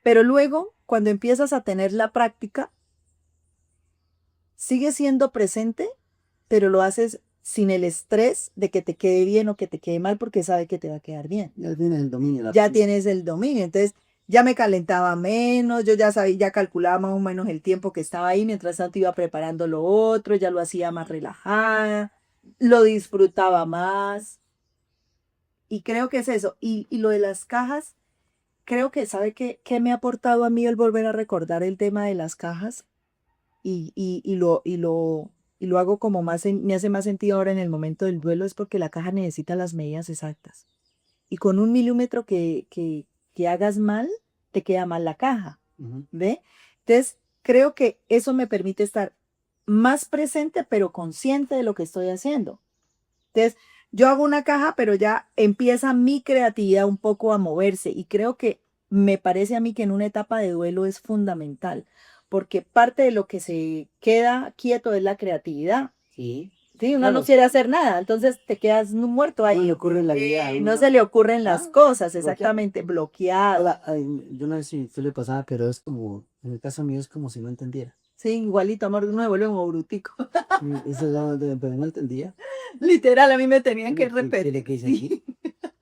Pero luego, cuando empiezas a tener la práctica, sigues siendo presente, pero lo haces sin el estrés de que te quede bien o que te quede mal, porque sabe que te va a quedar bien. Ya tienes el dominio. Ya tienes el dominio. Entonces, ya me calentaba menos, yo ya sabía, ya calculaba más o menos el tiempo que estaba ahí, mientras tanto iba preparando lo otro, ya lo hacía más relajada, lo disfrutaba más. Y creo que es eso. Y lo de las cajas, creo que, ¿sabe qué me ha aportado a mí el volver a recordar el tema de las cajas? Y lo hago como más, me hace más sentido ahora en el momento del duelo, es porque la caja necesita las medidas exactas. Y con 1 milímetro que hagas mal, te queda mal la caja, ¿ve? Entonces, creo que eso me permite estar más presente, pero consciente de lo que estoy haciendo. Entonces, yo hago una caja, pero ya empieza mi creatividad un poco a moverse y creo que me parece a mí que en una etapa de duelo es fundamental, porque parte de lo que se queda quieto es la creatividad. Sí. Sí, uno no Claro. quiere hacer nada, entonces te quedas muerto No ahí. le ocurre la idea. No se le ocurren las cosas, bloqueado. exactamente, bloqueado. Ahora, yo no sé si tú le pasaba, pero es como, en el caso mío es como si no entendiera. Sí, igualito, amor, uno se vuelve como brutico. Eso pero no entendía. Literal, a mí me tenían que ¿Qué hice repetir. aquí?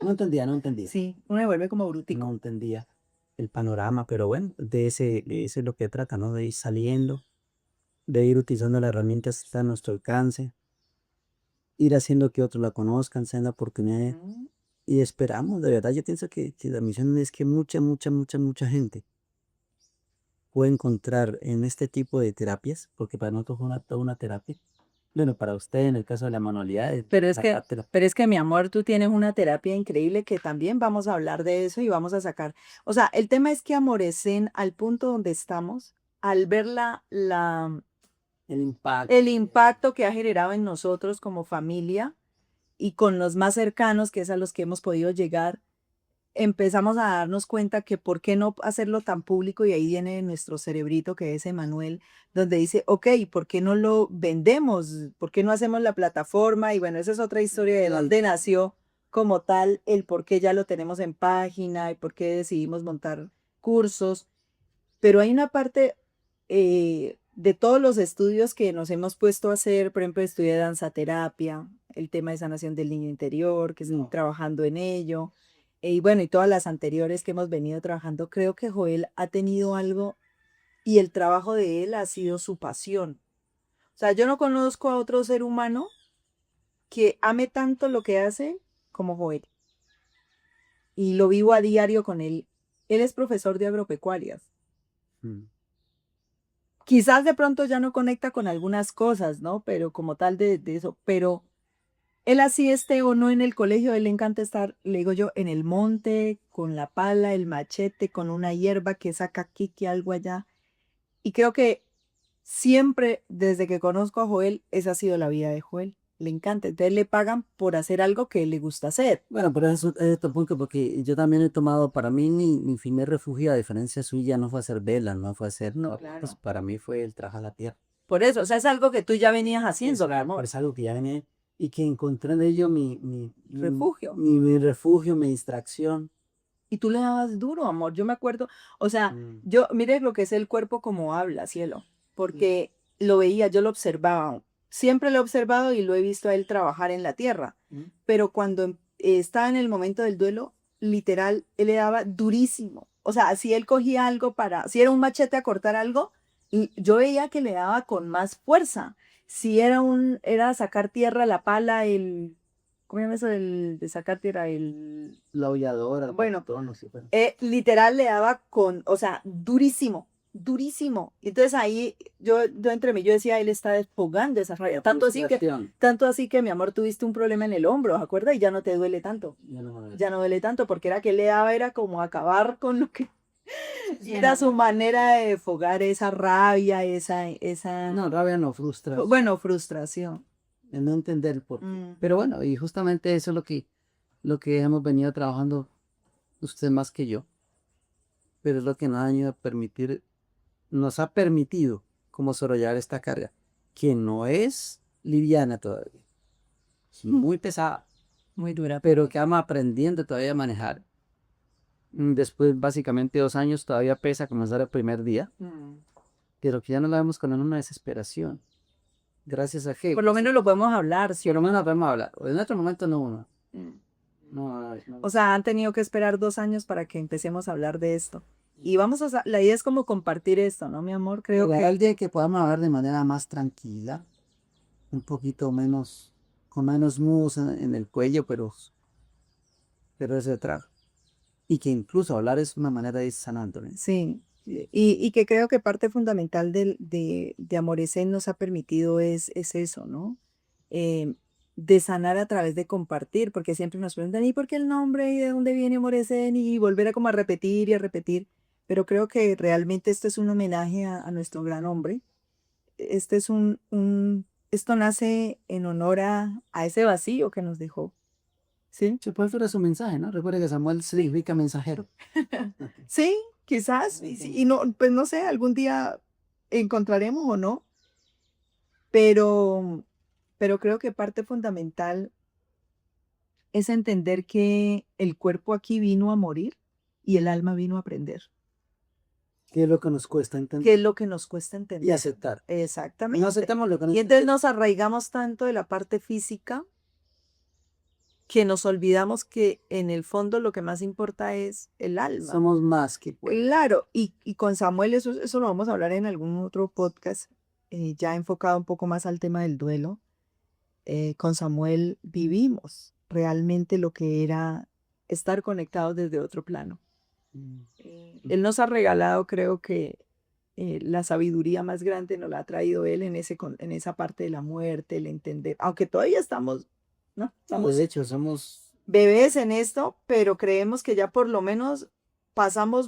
No entendía. Sí, uno se vuelve como No brutico. entendía el panorama, pero bueno, de eso es lo que trata, ¿no? De ir saliendo, de ir utilizando las herramientas que están a nuestro alcance, ir haciendo que otros la conozcan, sean la oportunidad Mm. y esperamos, de verdad, yo pienso que la misión es que mucha gente pueda encontrar en este tipo de terapias, porque para nosotros fue toda una terapia. Bueno, para usted en el caso de la manualidad, Pero es que, sacártela. pero es que, mi amor, tú tienes una terapia increíble que también vamos a hablar de eso y vamos a sacar. O sea, el tema es que Amorecen, al punto donde estamos, al ver El impacto. el impacto que ha generado en nosotros como familia y con los más cercanos, que es a los que hemos podido llegar, empezamos a darnos cuenta que por qué no hacerlo tan público, y ahí viene nuestro cerebrito que es Emanuel, donde dice, ok, ¿por qué no lo vendemos? ¿Por qué no hacemos la plataforma? Y bueno, esa es otra historia de dónde nació como tal, el por qué ya lo tenemos en página y por qué decidimos montar cursos. Pero hay una parte de todos los estudios que nos hemos puesto a hacer, por ejemplo, estudié danza terapia, el tema de sanación del niño interior, que estoy trabajando en ello, y bueno, y todas las anteriores que hemos venido trabajando. Creo que Joel ha tenido algo y el trabajo de él ha sido su pasión. O sea, yo no conozco a otro ser humano que ame tanto lo que hace como Joel. Y lo vivo a diario con él. Él es profesor de agropecuarias. Mm. Quizás de pronto ya no conecta con algunas cosas, ¿no? Pero como tal de eso. Pero él así esté o no en el colegio, él le encanta estar, le digo yo, en el monte, con la pala, el machete, con una hierba que saca aquí, que algo allá. Y creo que siempre, desde que conozco a Joel, esa ha sido la vida de Joel. Le encanta. Entonces le pagan por hacer algo que le gusta hacer. Bueno, pero eso es otro punto, porque yo también he tomado, para mí, mi primer refugio, a diferencia suya, no fue hacer velas, no fue hacer, No, pues claro. para mí fue el trabajar la tierra. Por eso, o sea, es algo que tú ya venías haciendo, mi amor. Es algo que ya venía y que encontré en ello Refugio. mi refugio, mi distracción. Y tú le dabas duro, amor. Yo me acuerdo, o sea, Mm. yo, mire lo que es el cuerpo como habla, cielo, porque lo veía, yo lo observaba. Siempre lo he observado y lo he visto a él trabajar en la tierra. Mm. Pero cuando estaba en el momento del duelo, literal, él le daba durísimo. O sea, si él cogía algo si era un machete a cortar algo, y yo veía que le daba con más fuerza. Si era sacar tierra, la pala, ¿cómo se llama eso de sacar tierra? La aulladora, el Bueno, bastón, no sé, pero- literal le daba o sea, durísimo, durísimo. Y entonces ahí yo entre mí, yo decía, él está desfogando esa rabia. Frustración. Tanto así que, mi amor, tuviste un problema en el hombro, ¿se acuerda? Y ya no te duele tanto. Ya no me- Ya no duele tanto, porque era que él le daba, era como acabar con lo que era su manera de desfogar esa rabia, No, rabia no, frustra. bueno, frustración. El no entender el por qué. Mm. Pero bueno, y justamente eso es lo que hemos venido trabajando usted más que yo. Pero es lo que nos ha venido a permitir, nos ha permitido como sobrellevar esta carga, que no es liviana todavía, es muy pesada, Muy dura. pero que vamos aprendiendo todavía a manejar. Después, básicamente 2 años, todavía pesa comenzar el primer día, Mm. pero que ya no la vemos con una desesperación. Gracias a que, Por lo menos lo podemos hablar, ¿sí? por lo menos podemos hablar. En otro momento no, no, Mm. no. O sea, han tenido que esperar 2 años para que empecemos a hablar de esto. Y la idea es como compartir esto, ¿no, mi amor? Creo Llegará que el día que podamos hablar de manera más tranquila, un poquito menos, con menos nudos en el cuello, pero ese trago. Y que incluso hablar es una manera de ir sanando, ¿no? sí. Y que creo que parte fundamental de Amorecen nos ha permitido es eso, ¿no? Eh, de sanar a través de compartir, porque siempre nos preguntan, ¿y por qué el nombre? ¿Y de dónde viene Amorecen? Y volver a como a repetir y a repetir. Pero creo que realmente esto es un homenaje a nuestro gran hombre. Este es esto nace en honor a ese vacío que nos dejó, ¿sí? Se puede hacer su mensaje, ¿no? Recuerda que Samuel significa mensajero. Sí, quizás, y no, pues no sé, algún día encontraremos o no, pero, pero creo que parte fundamental es entender que el cuerpo aquí vino a morir y el alma vino a aprender. ¿Qué es lo que nos cuesta ¿Qué entender es lo que nos cuesta y entender? aceptar? No Exactamente. aceptamos lo que no Y entonces entendemos. nos arraigamos tanto de la parte física que nos olvidamos que en el fondo lo que más importa es el alma. Somos más que cuerpo. Claro, y con Samuel eso lo vamos a hablar en algún otro podcast, ya enfocado un poco más al tema del duelo. Con Samuel vivimos realmente lo que era estar conectados desde otro plano. Él nos ha regalado, creo que la sabiduría más grande nos la ha traído él en esa parte de la muerte, el entender, aunque todavía estamos, ¿no? No, Estamos de hecho, somos bebés en esto, pero creemos que ya por lo menos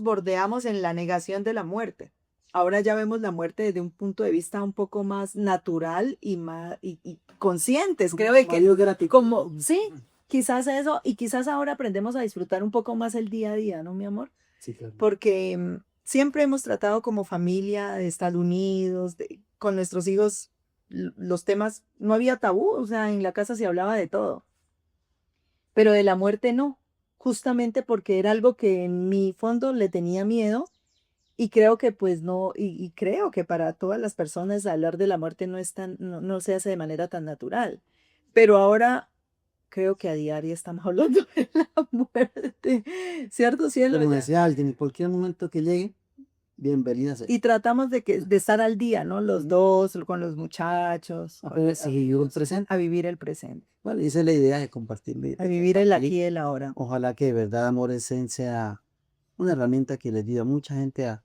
bordeamos en la negación de la muerte. Ahora ya vemos la muerte desde un punto de vista un poco más natural y más y conscientes. Creo de que mayor gratitud. como sí, quizás eso y quizás ahora aprendemos a disfrutar un poco más el día a día, ¿no, mi amor? Sí, claro. Porque siempre hemos tratado como familia de Estados Unidos, con nuestros hijos, los temas, no había tabú, o sea, en la casa se hablaba de todo, pero de la muerte no, justamente porque era algo que en mi fondo le tenía miedo y creo que pues no, y creo que para todas las personas hablar de la muerte no es tan, no se hace de manera tan natural, pero ahora creo que a diario estamos hablando de la muerte, ¿cierto, cielo? Como decía alguien, en cualquier momento que llegue, bienvenida sea. Y tratamos de estar al día, ¿no? Los dos, con los muchachos, A vivir el presente. a vivir el presente, Bueno, esa es la idea de compartir. a vivir el aquí y el ahora. Ojalá que de verdad Amor Zen sea una herramienta que le ayude a mucha gente a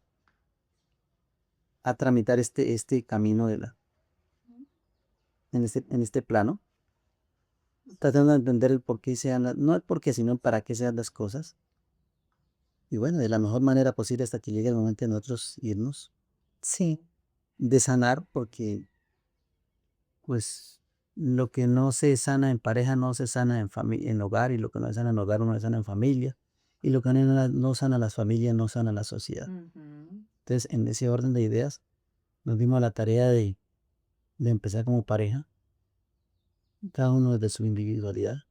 tramitar este camino en este plano, tratando de entender el por qué sean, no el por qué, sino el para qué sean las cosas. Y bueno, de la mejor manera posible hasta que llegue el momento de nosotros irnos, Sí, de sanar, porque pues lo que no se sana en pareja no se sana en hogar, y lo que no se sana en hogar no se sana en familia, y lo que no sana las familias no sana la sociedad. Entonces, en ese orden de ideas, nos dimos a la tarea de empezar como pareja, cada uno desde su individualidad,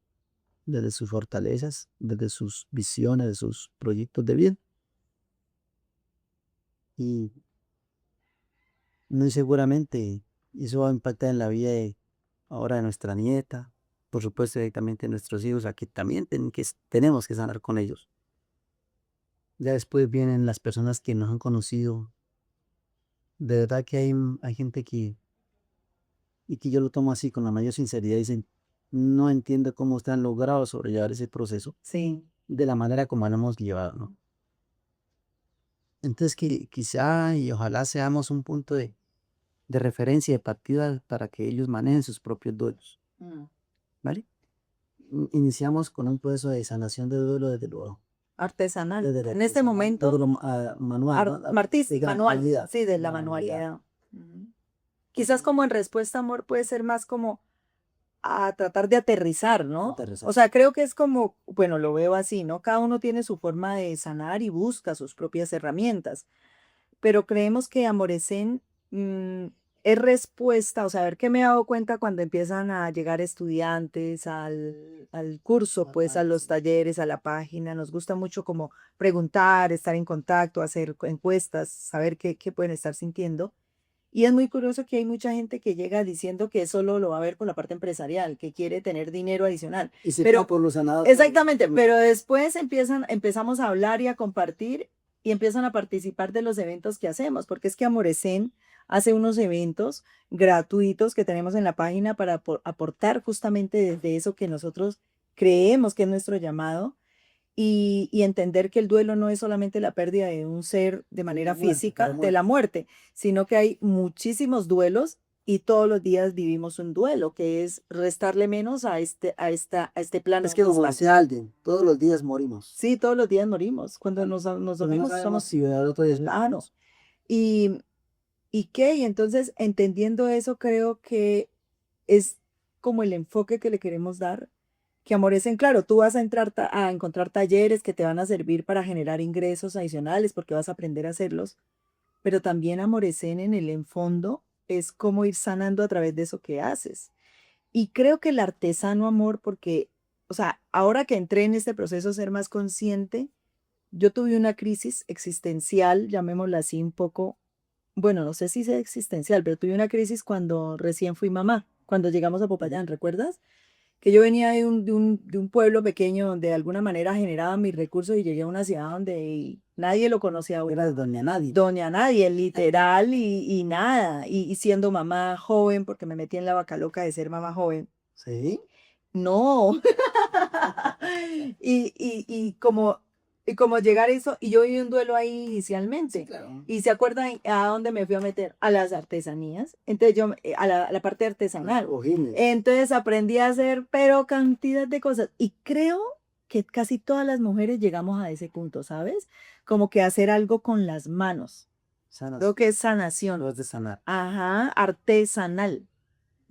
desde sus fortalezas, desde sus visiones, de sus proyectos de vida. Y muy seguramente eso va a impactar en la vida ahora de nuestra nieta, por supuesto directamente de nuestros hijos, a que también tenemos que sanar con ellos. Ya después vienen las personas que nos han conocido. De verdad que hay gente y que yo lo tomo así con la mayor sinceridad, dicen, no entiendo cómo ustedes han logrado sobrellevar ese proceso sí, de la manera como lo hemos llevado, ¿no? Entonces quizá y ojalá seamos un punto de referencia, de partida para que ellos manejen sus propios duelos, ¿vale? Iniciamos con un proceso de sanación de duelo desde luego. artesanal. Desde el En este artesanal, momento, todo lo manual, ¿no? Digamos, manual, manualidad, sí, de la manualidad. manualidad. Quizás como en respuesta, amor, puede ser más como a tratar de aterrizar, ¿no? Aterrizar. O sea, creo que es como, bueno, lo veo así, ¿no? Cada uno tiene su forma de sanar y busca sus propias herramientas, pero creemos que Amorecen es respuesta, o sea, a ver qué me he dado cuenta cuando empiezan a llegar estudiantes al curso, pues a los talleres, a la página, nos gusta mucho como preguntar, estar en contacto, hacer encuestas, saber qué pueden estar sintiendo. Y es muy curioso que hay mucha gente que llega diciendo que solo lo va a ver con la parte empresarial, que quiere tener dinero adicional. Y se Pero, queda por los sanados. exactamente, pero después empezamos a hablar y a compartir y empiezan a participar de los eventos que hacemos, porque es que Amorecen hace unos eventos gratuitos que tenemos en la página para aportar justamente desde eso que nosotros creemos que es nuestro llamado y entender que el duelo no es solamente la pérdida de un ser de manera muerte, física, de la de la muerte, sino que hay muchísimos duelos y todos los días vivimos un duelo, que es restarle menos a este plano. Es que como decía alguien, todos los días morimos. Sí, todos los días morimos. Cuando nos Pero no dormimos sabemos somos si al otro día claro. morimos. Y, ¿Y qué? Y entonces, entendiendo eso, creo que es como el enfoque que le queremos dar, que Amorecen, claro, tú vas a entrar a encontrar talleres que te van a servir para generar ingresos adicionales porque vas a aprender a hacerlos, pero también Amorecén en el fondo es como ir sanando a través de eso que haces. Y creo que el artesano amor, porque, o sea, ahora que entré en este proceso de ser más consciente, yo tuve una crisis existencial, llamémosla así un poco, bueno, no sé si sea existencial, pero tuve una crisis cuando recién fui mamá, cuando llegamos a Popayán, ¿recuerdas? Que yo venía de un pueblo pequeño donde de alguna manera generaba mis recursos y llegué a una ciudad donde nadie lo conocía, Era de Doña Nadie. doña nadie, literal, y nada, y siendo mamá joven, porque me metí en la vaca loca de ser mamá joven. Sí. No. Y como llegar a eso, y yo viví un duelo ahí Sí, inicialmente. claro. ¿Y se acuerdan a dónde me fui a meter? A las artesanías. Entonces a la parte artesanal. Cojines. Entonces aprendí a hacer, pero cantidad de cosas. Y creo que casi todas las mujeres llegamos a ese punto, ¿sabes? Como que hacer algo con las manos. Sanas. Creo que es sanación. Lo es de sanar. Ajá, artesanal.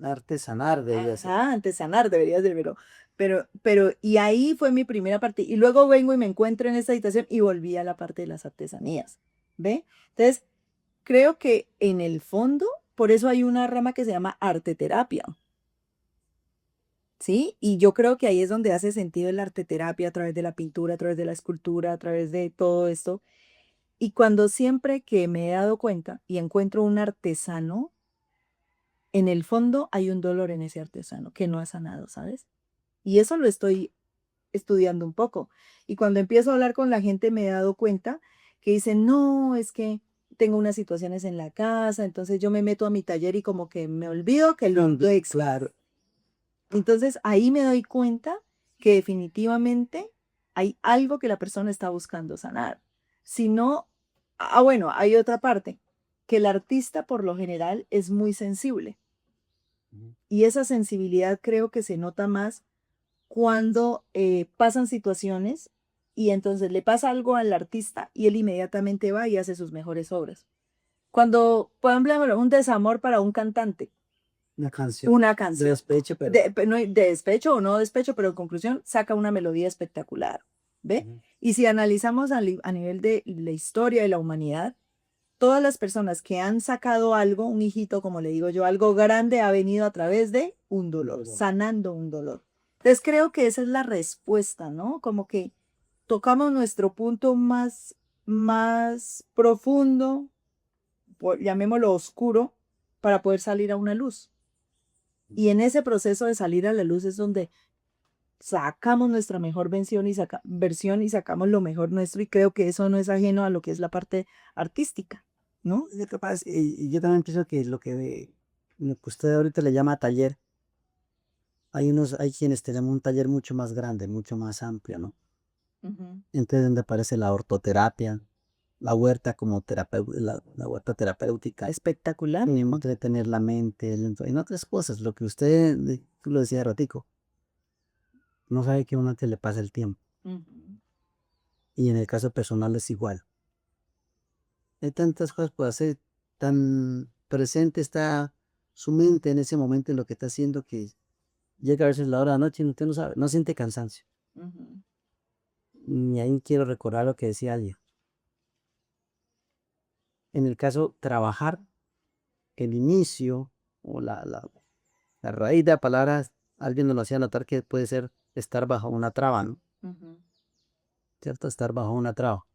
Artesanar debería ser. Ajá, artesanar debería ser, y ahí fue mi primera parte. Y luego vengo y me encuentro en esta situación y volví a la parte de las artesanías. ¿Ve? Entonces, creo que en el fondo, por eso hay una rama que se llama arteterapia. ¿Sí? Y yo creo que ahí es donde hace sentido el arteterapia a través de la pintura, a través de la escultura, a través de todo esto. Y cuando siempre que me he dado cuenta y encuentro un artesano, en el fondo hay un dolor en ese artesano que no ha sanado, ¿sabes? Y eso lo estoy estudiando un poco. Y cuando empiezo a hablar con la gente me he dado cuenta que dicen, no, es que tengo unas situaciones en la casa, entonces yo me meto a mi taller y como que me olvido que lo Claro. Entonces ahí me doy cuenta que definitivamente hay algo que la persona está buscando sanar. Si no, bueno, hay otra parte, que el artista por lo general es muy sensible. Y esa sensibilidad creo que se nota más cuando pasan situaciones y entonces le pasa algo al artista y él inmediatamente va y hace sus mejores obras. Cuando, por ejemplo, un desamor para un cantante, Una canción. una De canción despecho, pero. de despecho o no despecho, pero en conclusión saca una melodía espectacular, ¿ve? Ujú. Y si analizamos a nivel de la historia de la humanidad, todas las personas que han sacado algo, un hijito, como le digo yo, algo grande, ha venido a través de un dolor, Dolor. sanando un dolor. Entonces creo que esa es la respuesta, ¿no? Como que tocamos nuestro punto más profundo, llamémoslo oscuro, para poder salir a una luz. Y en ese proceso de salir a la luz es donde sacamos nuestra mejor versión y sacamos lo mejor nuestro y creo que eso no es ajeno a lo que es la parte artística, ¿no? Es capaz, y yo también pienso que lo que usted ahorita le llama taller, hay quienes tenemos un taller mucho más grande, mucho más amplio, ¿no? Ujú. Entonces donde aparece la ortoterapia, la huerta como la huerta terapéutica, Espectacular. entretener la mente, en otras cosas, lo que usted, tú lo decía ratico, no sabe que a uno que le pasa el tiempo, Ujú. y en el caso personal es igual. Hay tantas cosas por hacer, tan presente está su mente en ese momento en lo que está haciendo que llega a veces la hora de la noche y usted no sabe, no siente cansancio. Ujú. Y ahí quiero recordar lo que decía alguien. En el caso, trabajar, el inicio o la raíz de la palabra, alguien nos lo hacía notar que puede ser estar bajo una traba, ¿no? Ujú. ¿Cierto? Estar bajo una traba.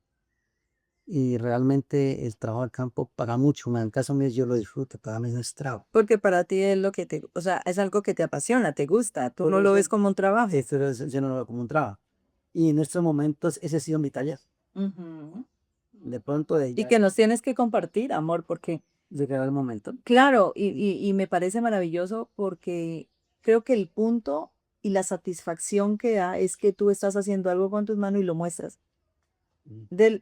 Y realmente el trabajo al campo paga mucho. En el caso mío yo lo disfruto, para mí no es trabajo. Porque para ti es lo que o sea, es algo que te apasiona, te gusta, tú no lo ves como un trabajo. Yo no lo veo como un trabajo. Y en estos momentos ese ha sido mi taller. Ujú. De pronto de Y ya que nos tienes que compartir, amor, porque llegará el momento. claro, y me parece maravilloso porque creo que el punto y la satisfacción que da es que tú estás haciendo algo con tus manos y lo muestras. Mm.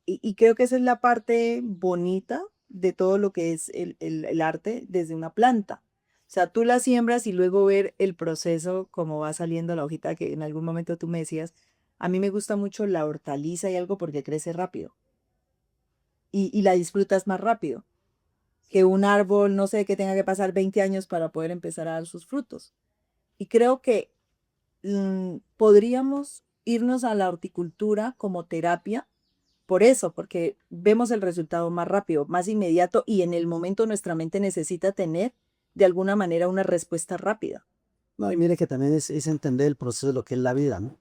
Y creo que esa es la parte bonita de todo lo que es el arte desde una planta. O sea, tú la siembras y luego ver el proceso, cómo va saliendo la hojita, que en algún momento tú me decías, a mí me gusta mucho la hortaliza y algo porque crece rápido y la disfrutas más rápido que un árbol, no sé, que tenga que pasar 20 años para poder empezar a dar sus frutos. Y creo que podríamos irnos a la horticultura como terapia por eso, porque vemos el resultado más rápido, más inmediato y en el momento nuestra mente necesita tener de alguna manera una respuesta rápida. No, y mire que también es entender el proceso de lo que es la vida, ¿no?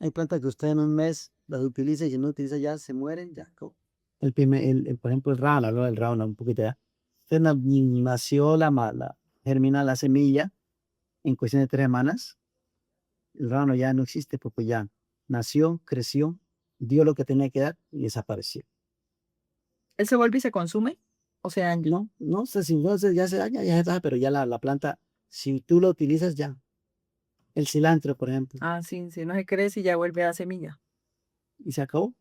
Hay plantas que usted en un mes las utiliza y si no utiliza ya se mueren, ya. Por ejemplo, el rábano, hablo del rábano un poquito ya. Usted nació germina la semilla en cuestión de 3 semanas. El rábano ya no existe porque ya nació, creció, dio lo que tenía que dar y desapareció. ¿Él se vuelve y se consume? O sea, No, no sé si no ya se daña, ya se daña, pero ya la planta, si tú lo utilizas ya. El cilantro, por ejemplo, sí, si no se crece y ya vuelve a semilla. y se acabó.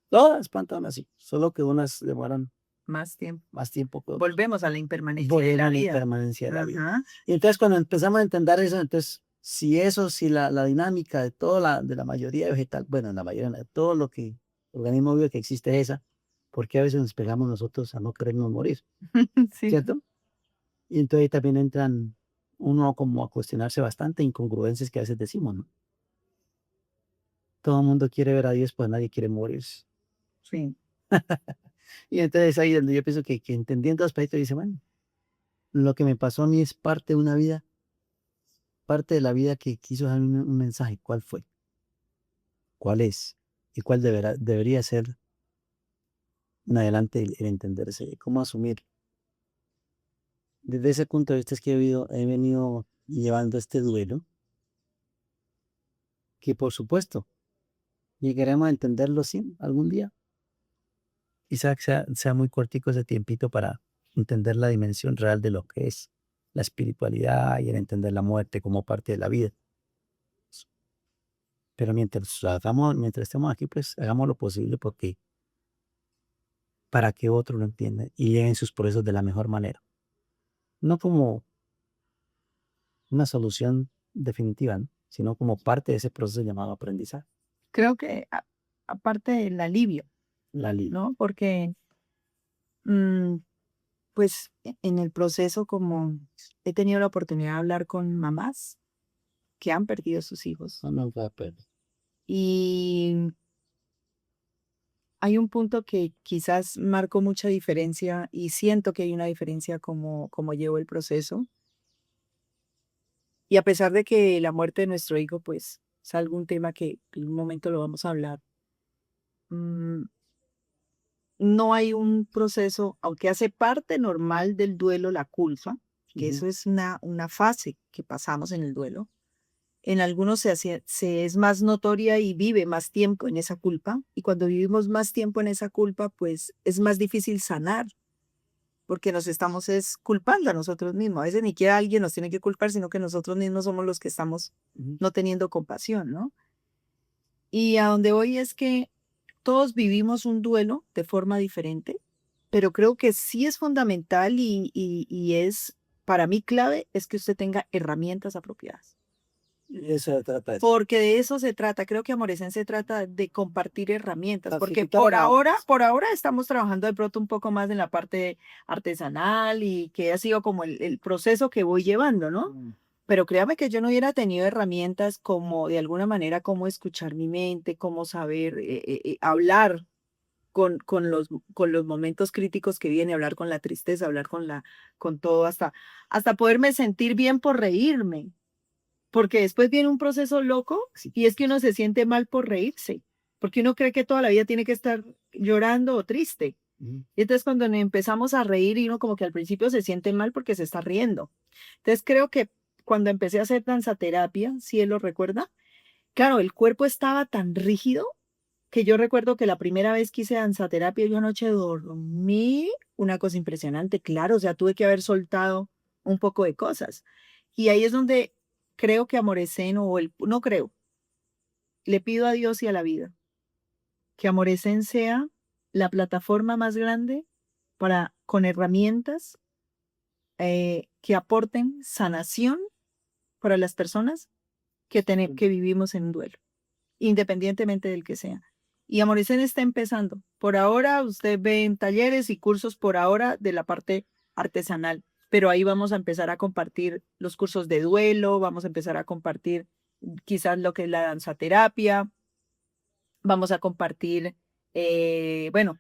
Todas las plantas son así, solo que unas demoran Más tiempo. más tiempo que otras. Volvemos a la impermanencia de Volver la a la vida. impermanencia de la vida. Ajá. Y entonces cuando empezamos a entender eso, entonces si la dinámica de de la mayoría vegetal, bueno, la mayoría, de todo lo que organismo vivo que existe es esa, ¿por qué a veces nos pegamos nosotros a no querernos morir? Sí. ¿Cierto? Y entonces ahí también entran uno como a cuestionarse bastante incongruencias que a veces decimos, ¿no? Todo el mundo quiere ver a Dios, pues nadie quiere morirse. Sí. Y entonces ahí es donde yo pienso que entendiendo aspectos dice, bueno, lo que me pasó a mí es parte de una vida, parte de la vida que quiso dar un mensaje. ¿Cuál fue? ¿Cuál es? ¿Y cuál debería ser en adelante el entenderse? ¿Cómo asumir? Desde ese punto de vista es que he venido llevando este duelo, que por supuesto llegaremos a entenderlo sí, algún día. Quizá sea muy cortico ese tiempito para entender la dimensión real de lo que es la espiritualidad y el entender la muerte como parte de la vida. Pero mientras estemos aquí, pues hagamos lo posible para que otro lo entienda y lleguen sus procesos de la mejor manera. No como una solución definitiva, ¿no? Sino como parte de ese proceso llamado aprendizaje. Creo que aparte del alivio, La línea. ¿no? Porque, mm, pues, en el proceso, como he tenido la oportunidad de hablar con mamás que han perdido sus hijos. No, no, pero Y hay un punto que quizás marcó mucha diferencia y siento que hay una diferencia como llevo el proceso. Y a pesar de que la muerte de nuestro hijo, pues, es algún tema que en un momento lo vamos a hablar, mm, no hay un proceso, aunque hace parte normal del duelo la culpa, que Ujú. eso es una fase que pasamos en el duelo. En algunos se es más notoria y vive más tiempo en esa culpa. Y cuando vivimos más tiempo en esa culpa, pues es más difícil sanar, porque nos estamos culpando a nosotros mismos. A veces ni siquiera alguien nos tiene que culpar, sino que nosotros mismos somos los que estamos Ujú. no teniendo compasión, ¿no? Y a donde voy es que todos vivimos un duelo de forma diferente, pero creo que sí es fundamental y es para mí clave es que usted tenga herramientas apropiadas. Y eso se trata de Porque de eso se trata. Creo que Amorecen se trata de compartir herramientas, porque facilitar la... por ahora estamos trabajando de pronto un poco más en la parte artesanal y que ha sido como el proceso que voy llevando, ¿no? Mm. Pero créame que yo no hubiera tenido herramientas como de alguna manera cómo escuchar mi mente, cómo saber hablar con los momentos críticos que viene, hablar con la tristeza, hablar con todo, hasta poderme sentir bien por reírme. Porque después viene un proceso loco Sí. y es que uno se siente mal por reírse, porque uno cree que toda la vida tiene que estar llorando o triste. Ujú. Y entonces cuando nos empezamos a reír y uno como que al principio se siente mal porque se está riendo. Entonces creo que cuando empecé a hacer danzaterapia, si él lo recuerda, claro, el cuerpo estaba tan rígido que yo recuerdo que la primera vez que hice danzaterapia, yo anoche dormí una cosa impresionante, claro, o sea, tuve que haber soltado un poco de cosas. Y ahí es donde creo que Amorecén, no creo, le pido a Dios y a la vida que Amorecén sea la plataforma más grande para, con herramientas que aporten sanación para las personas que vivimos en un duelo, independientemente del que sea. Y Amorecén está empezando. Por ahora, usted ve en talleres y cursos por ahora de la parte artesanal, pero ahí vamos a empezar a compartir los cursos de duelo, vamos a empezar a compartir quizás lo que es la danzaterapia, Vamos a compartir, bueno,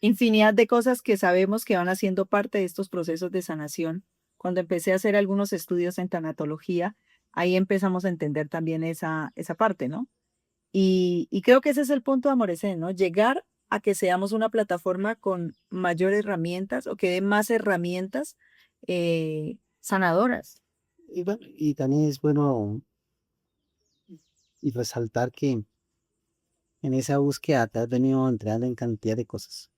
infinidad de cosas que sabemos que van haciendo parte de estos procesos de sanación. Cuando empecé a hacer algunos estudios en tanatología, ahí empezamos a entender también esa parte, ¿no? Y creo que ese es el punto de Amorecén, ¿no? Llegar a que seamos una plataforma con mayor herramientas o que dé más herramientas sanadoras. Y bueno, y también es bueno y resaltar que en esa búsqueda te has venido entrenando en cantidad de cosas.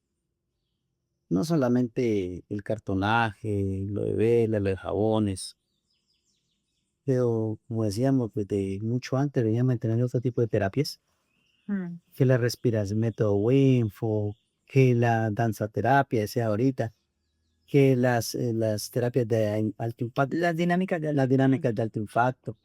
No solamente el cartonaje, lo de vela, lo de jabones, pero como decíamos, pues de mucho antes veníamos entrenando otro tipo de terapias, Mm. que la respiración, método Wim Hof, que la danza terapia, decía ahorita, que las terapias de alto impacto, Las dinámicas de las dinámicas de alto impacto.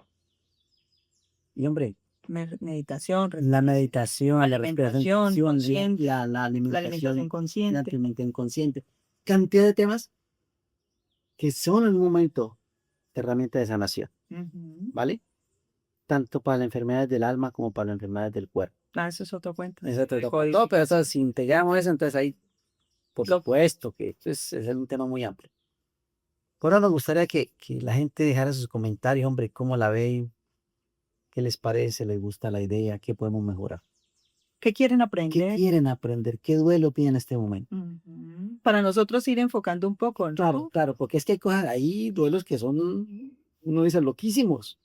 Y hombre, meditación, la meditación, la respiración alimentación consciente, consciente, la la alimentación alimentación, la consciente. alimentación inconsciente, cantidad de temas que son en un momento herramientas de sanación, Ujú. ¿vale? Tanto para las enfermedades del alma como para las enfermedades del cuerpo. Ah, eso es otro cuento. Eso te toca todo, pero eso, si integramos eso, entonces ahí, por Lo- supuesto, que es un tema muy amplio. Por ahora nos gustaría que la gente dejara sus comentarios, hombre, cómo la ven, qué les parece, les gusta la idea, qué podemos mejorar. ¿Qué quieren ¿Qué aprender? quieren aprender? ¿Qué duelo piden en este momento? Ujú. Para nosotros ir enfocando un poco, Claro, ¿no? claro, porque es que hay cosas, hay duelos que son, uno dice, loquísimos.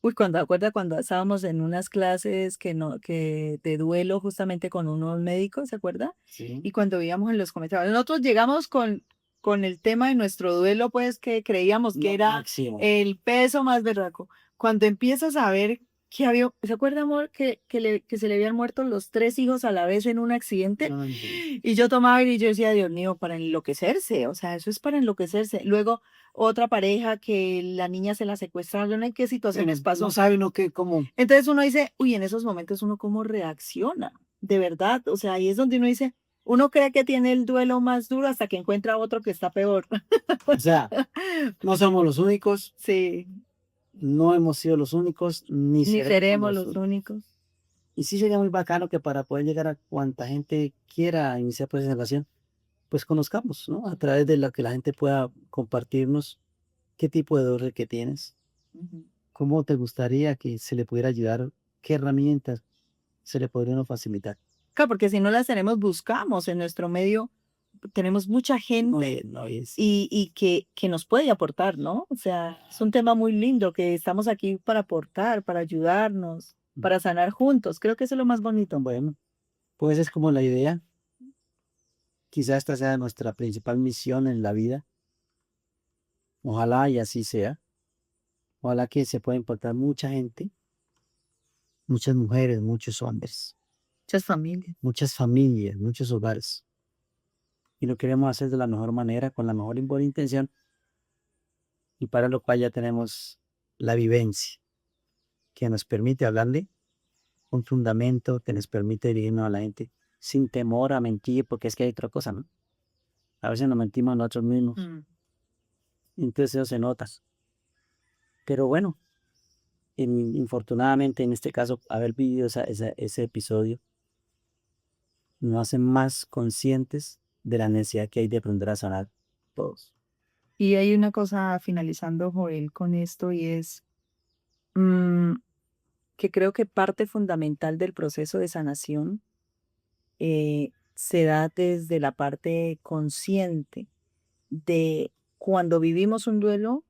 Uy, acuerda cuando estábamos en unas clases que de duelo justamente con unos médicos, ¿se acuerda? Sí. Y cuando veíamos en los comentarios, nosotros llegamos con el tema de nuestro duelo, pues que creíamos que Lo era máximo. el peso más berraco. Cuando empiezas a ver que había, ¿se acuerda, amor, que se le habían muerto los 3 hijos a la vez en un accidente? No, entiendo. Y yo tomaba aire y yo decía, Dios mío, para enloquecerse, o sea, eso es para enloquecerse. Luego, otra pareja que la niña se la secuestraron, ¿en qué situaciones pasó? No sabe uno qué, cómo. Entonces uno dice, uy, en esos momentos uno cómo reacciona, de verdad, o sea, ahí es donde uno dice, uno cree que tiene el duelo más duro hasta que encuentra otro que está peor. O sea, no somos los únicos, Sí, no hemos sido los únicos, ni ni seremos seremos los los únicos. únicos. Y sí sería muy bacano que para poder llegar a cuanta gente quiera iniciar proceso de relación, pues conozcamos, ¿no? A través de lo que la gente pueda compartirnos qué tipo de dolor que tienes, Ujú. cómo te gustaría que se le pudiera ayudar, qué herramientas se le podrían facilitar. Claro, porque si no las tenemos, buscamos en nuestro medio, tenemos mucha gente No es. y que nos puede aportar, ¿no? O sea, es un tema muy lindo que estamos aquí para aportar, para ayudarnos, para sanar juntos. Creo que eso es lo más bonito. Bueno, pues es como la idea. Quizá esta sea nuestra principal misión en la vida. Ojalá y así sea. Ojalá que se pueda impactar mucha gente, muchas mujeres, muchos hombres, Muchas familias. muchas familias, muchos hogares. Y lo queremos hacer de la mejor manera, con la mejor y buena intención, y para lo cual ya tenemos la vivencia, que nos permite hablarle con fundamento, que nos permite dirigirnos a la gente sin temor a mentir, porque es que hay otra cosa, ¿no? A veces nos mentimos a nosotros mismos, Mm. entonces eso se nota. Pero bueno, infortunadamente en este caso, haber vivido ese episodio nos hace más conscientes de la necesidad que hay de aprender a sanar todos. Y hay una cosa finalizando, Joel, con esto y es mm, que creo que parte fundamental del proceso de sanación se da desde la parte consciente de cuando vivimos un duelo,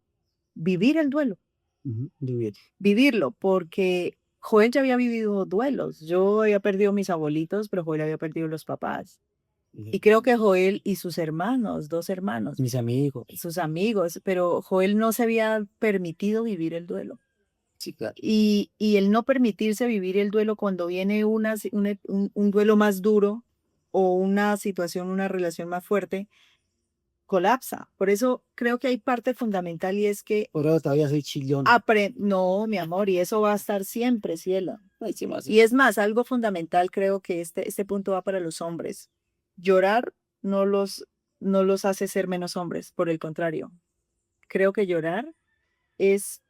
vivir el duelo, Ujú, vivir. vivirlo, porque Joel ya había vivido duelos. Yo había perdido mis abuelitos, pero Joel había perdido los papás. Y creo que Joel y sus hermanos, 2 hermanos, Mis amigos. sus amigos, pero Joel no se había permitido vivir el duelo. Sí, claro. Y el no permitirse vivir el duelo cuando viene un duelo más duro o una situación, una relación más fuerte, colapsa. Por eso creo que hay parte fundamental y es que Por eso todavía soy chillón. no, mi amor, y eso va a estar siempre, cielo. Ay, sí, más. Y es más, algo fundamental creo que este punto va para los hombres. Llorar no no los hace ser menos hombres, por el contrario. Creo que llorar es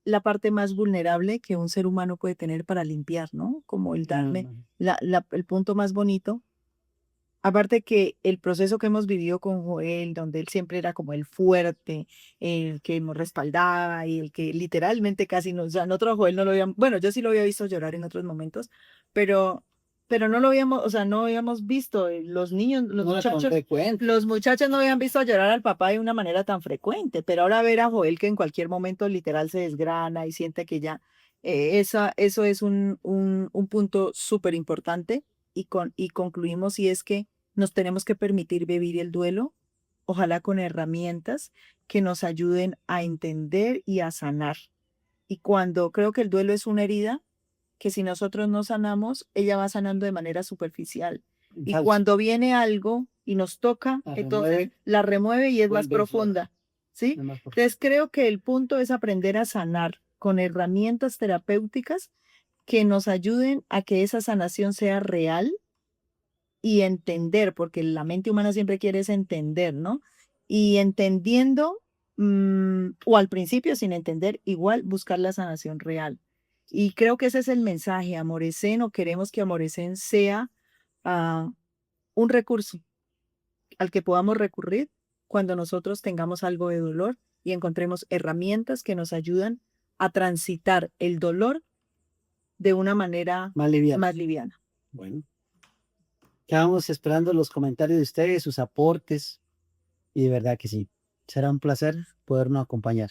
la parte más vulnerable que un ser humano puede tener para limpiar, ¿no? Como el darme el punto más bonito. Aparte que el proceso que hemos vivido con Joel, donde él siempre era como el fuerte, el que nos respaldaba y el que literalmente casi nos, o sea, nosotros a Joel no lo habíamos, bueno, yo sí lo había visto llorar en otros momentos, pero, pero no lo habíamos, o sea, no habíamos visto, los niños, No era tan frecuente. los muchachos no habían visto llorar al papá de una manera tan frecuente, pero ahora ver a Joel que en cualquier momento literal se desgrana y siente que ya, eso es un punto súper importante y concluimos y es que nos tenemos que permitir vivir el duelo, ojalá con herramientas que nos ayuden a entender y a sanar. Y cuando creo que el duelo es una herida, que si nosotros no sanamos, ella va sanando de manera superficial. Y Falso. cuando viene algo y nos toca, La entonces remueve, la remueve y es más vuelve y flota. profunda. ¿Sí? Es más profundo. Entonces creo que el punto es aprender a sanar con herramientas terapéuticas que nos ayuden a que esa sanación sea real y entender, porque la mente humana siempre quiere es entender, ¿no? Y entendiendo, o al principio sin entender, igual buscar la sanación real. Y creo que ese es el mensaje, Amorecen, o queremos que Amorecen sea ah, un recurso al que podamos recurrir cuando nosotros tengamos algo de dolor y encontremos herramientas que nos ayudan a transitar el dolor de una manera Más liviano. más liviana. Bueno, quedamos esperando los comentarios de ustedes, sus aportes, y de verdad que sí, será un placer podernos acompañar.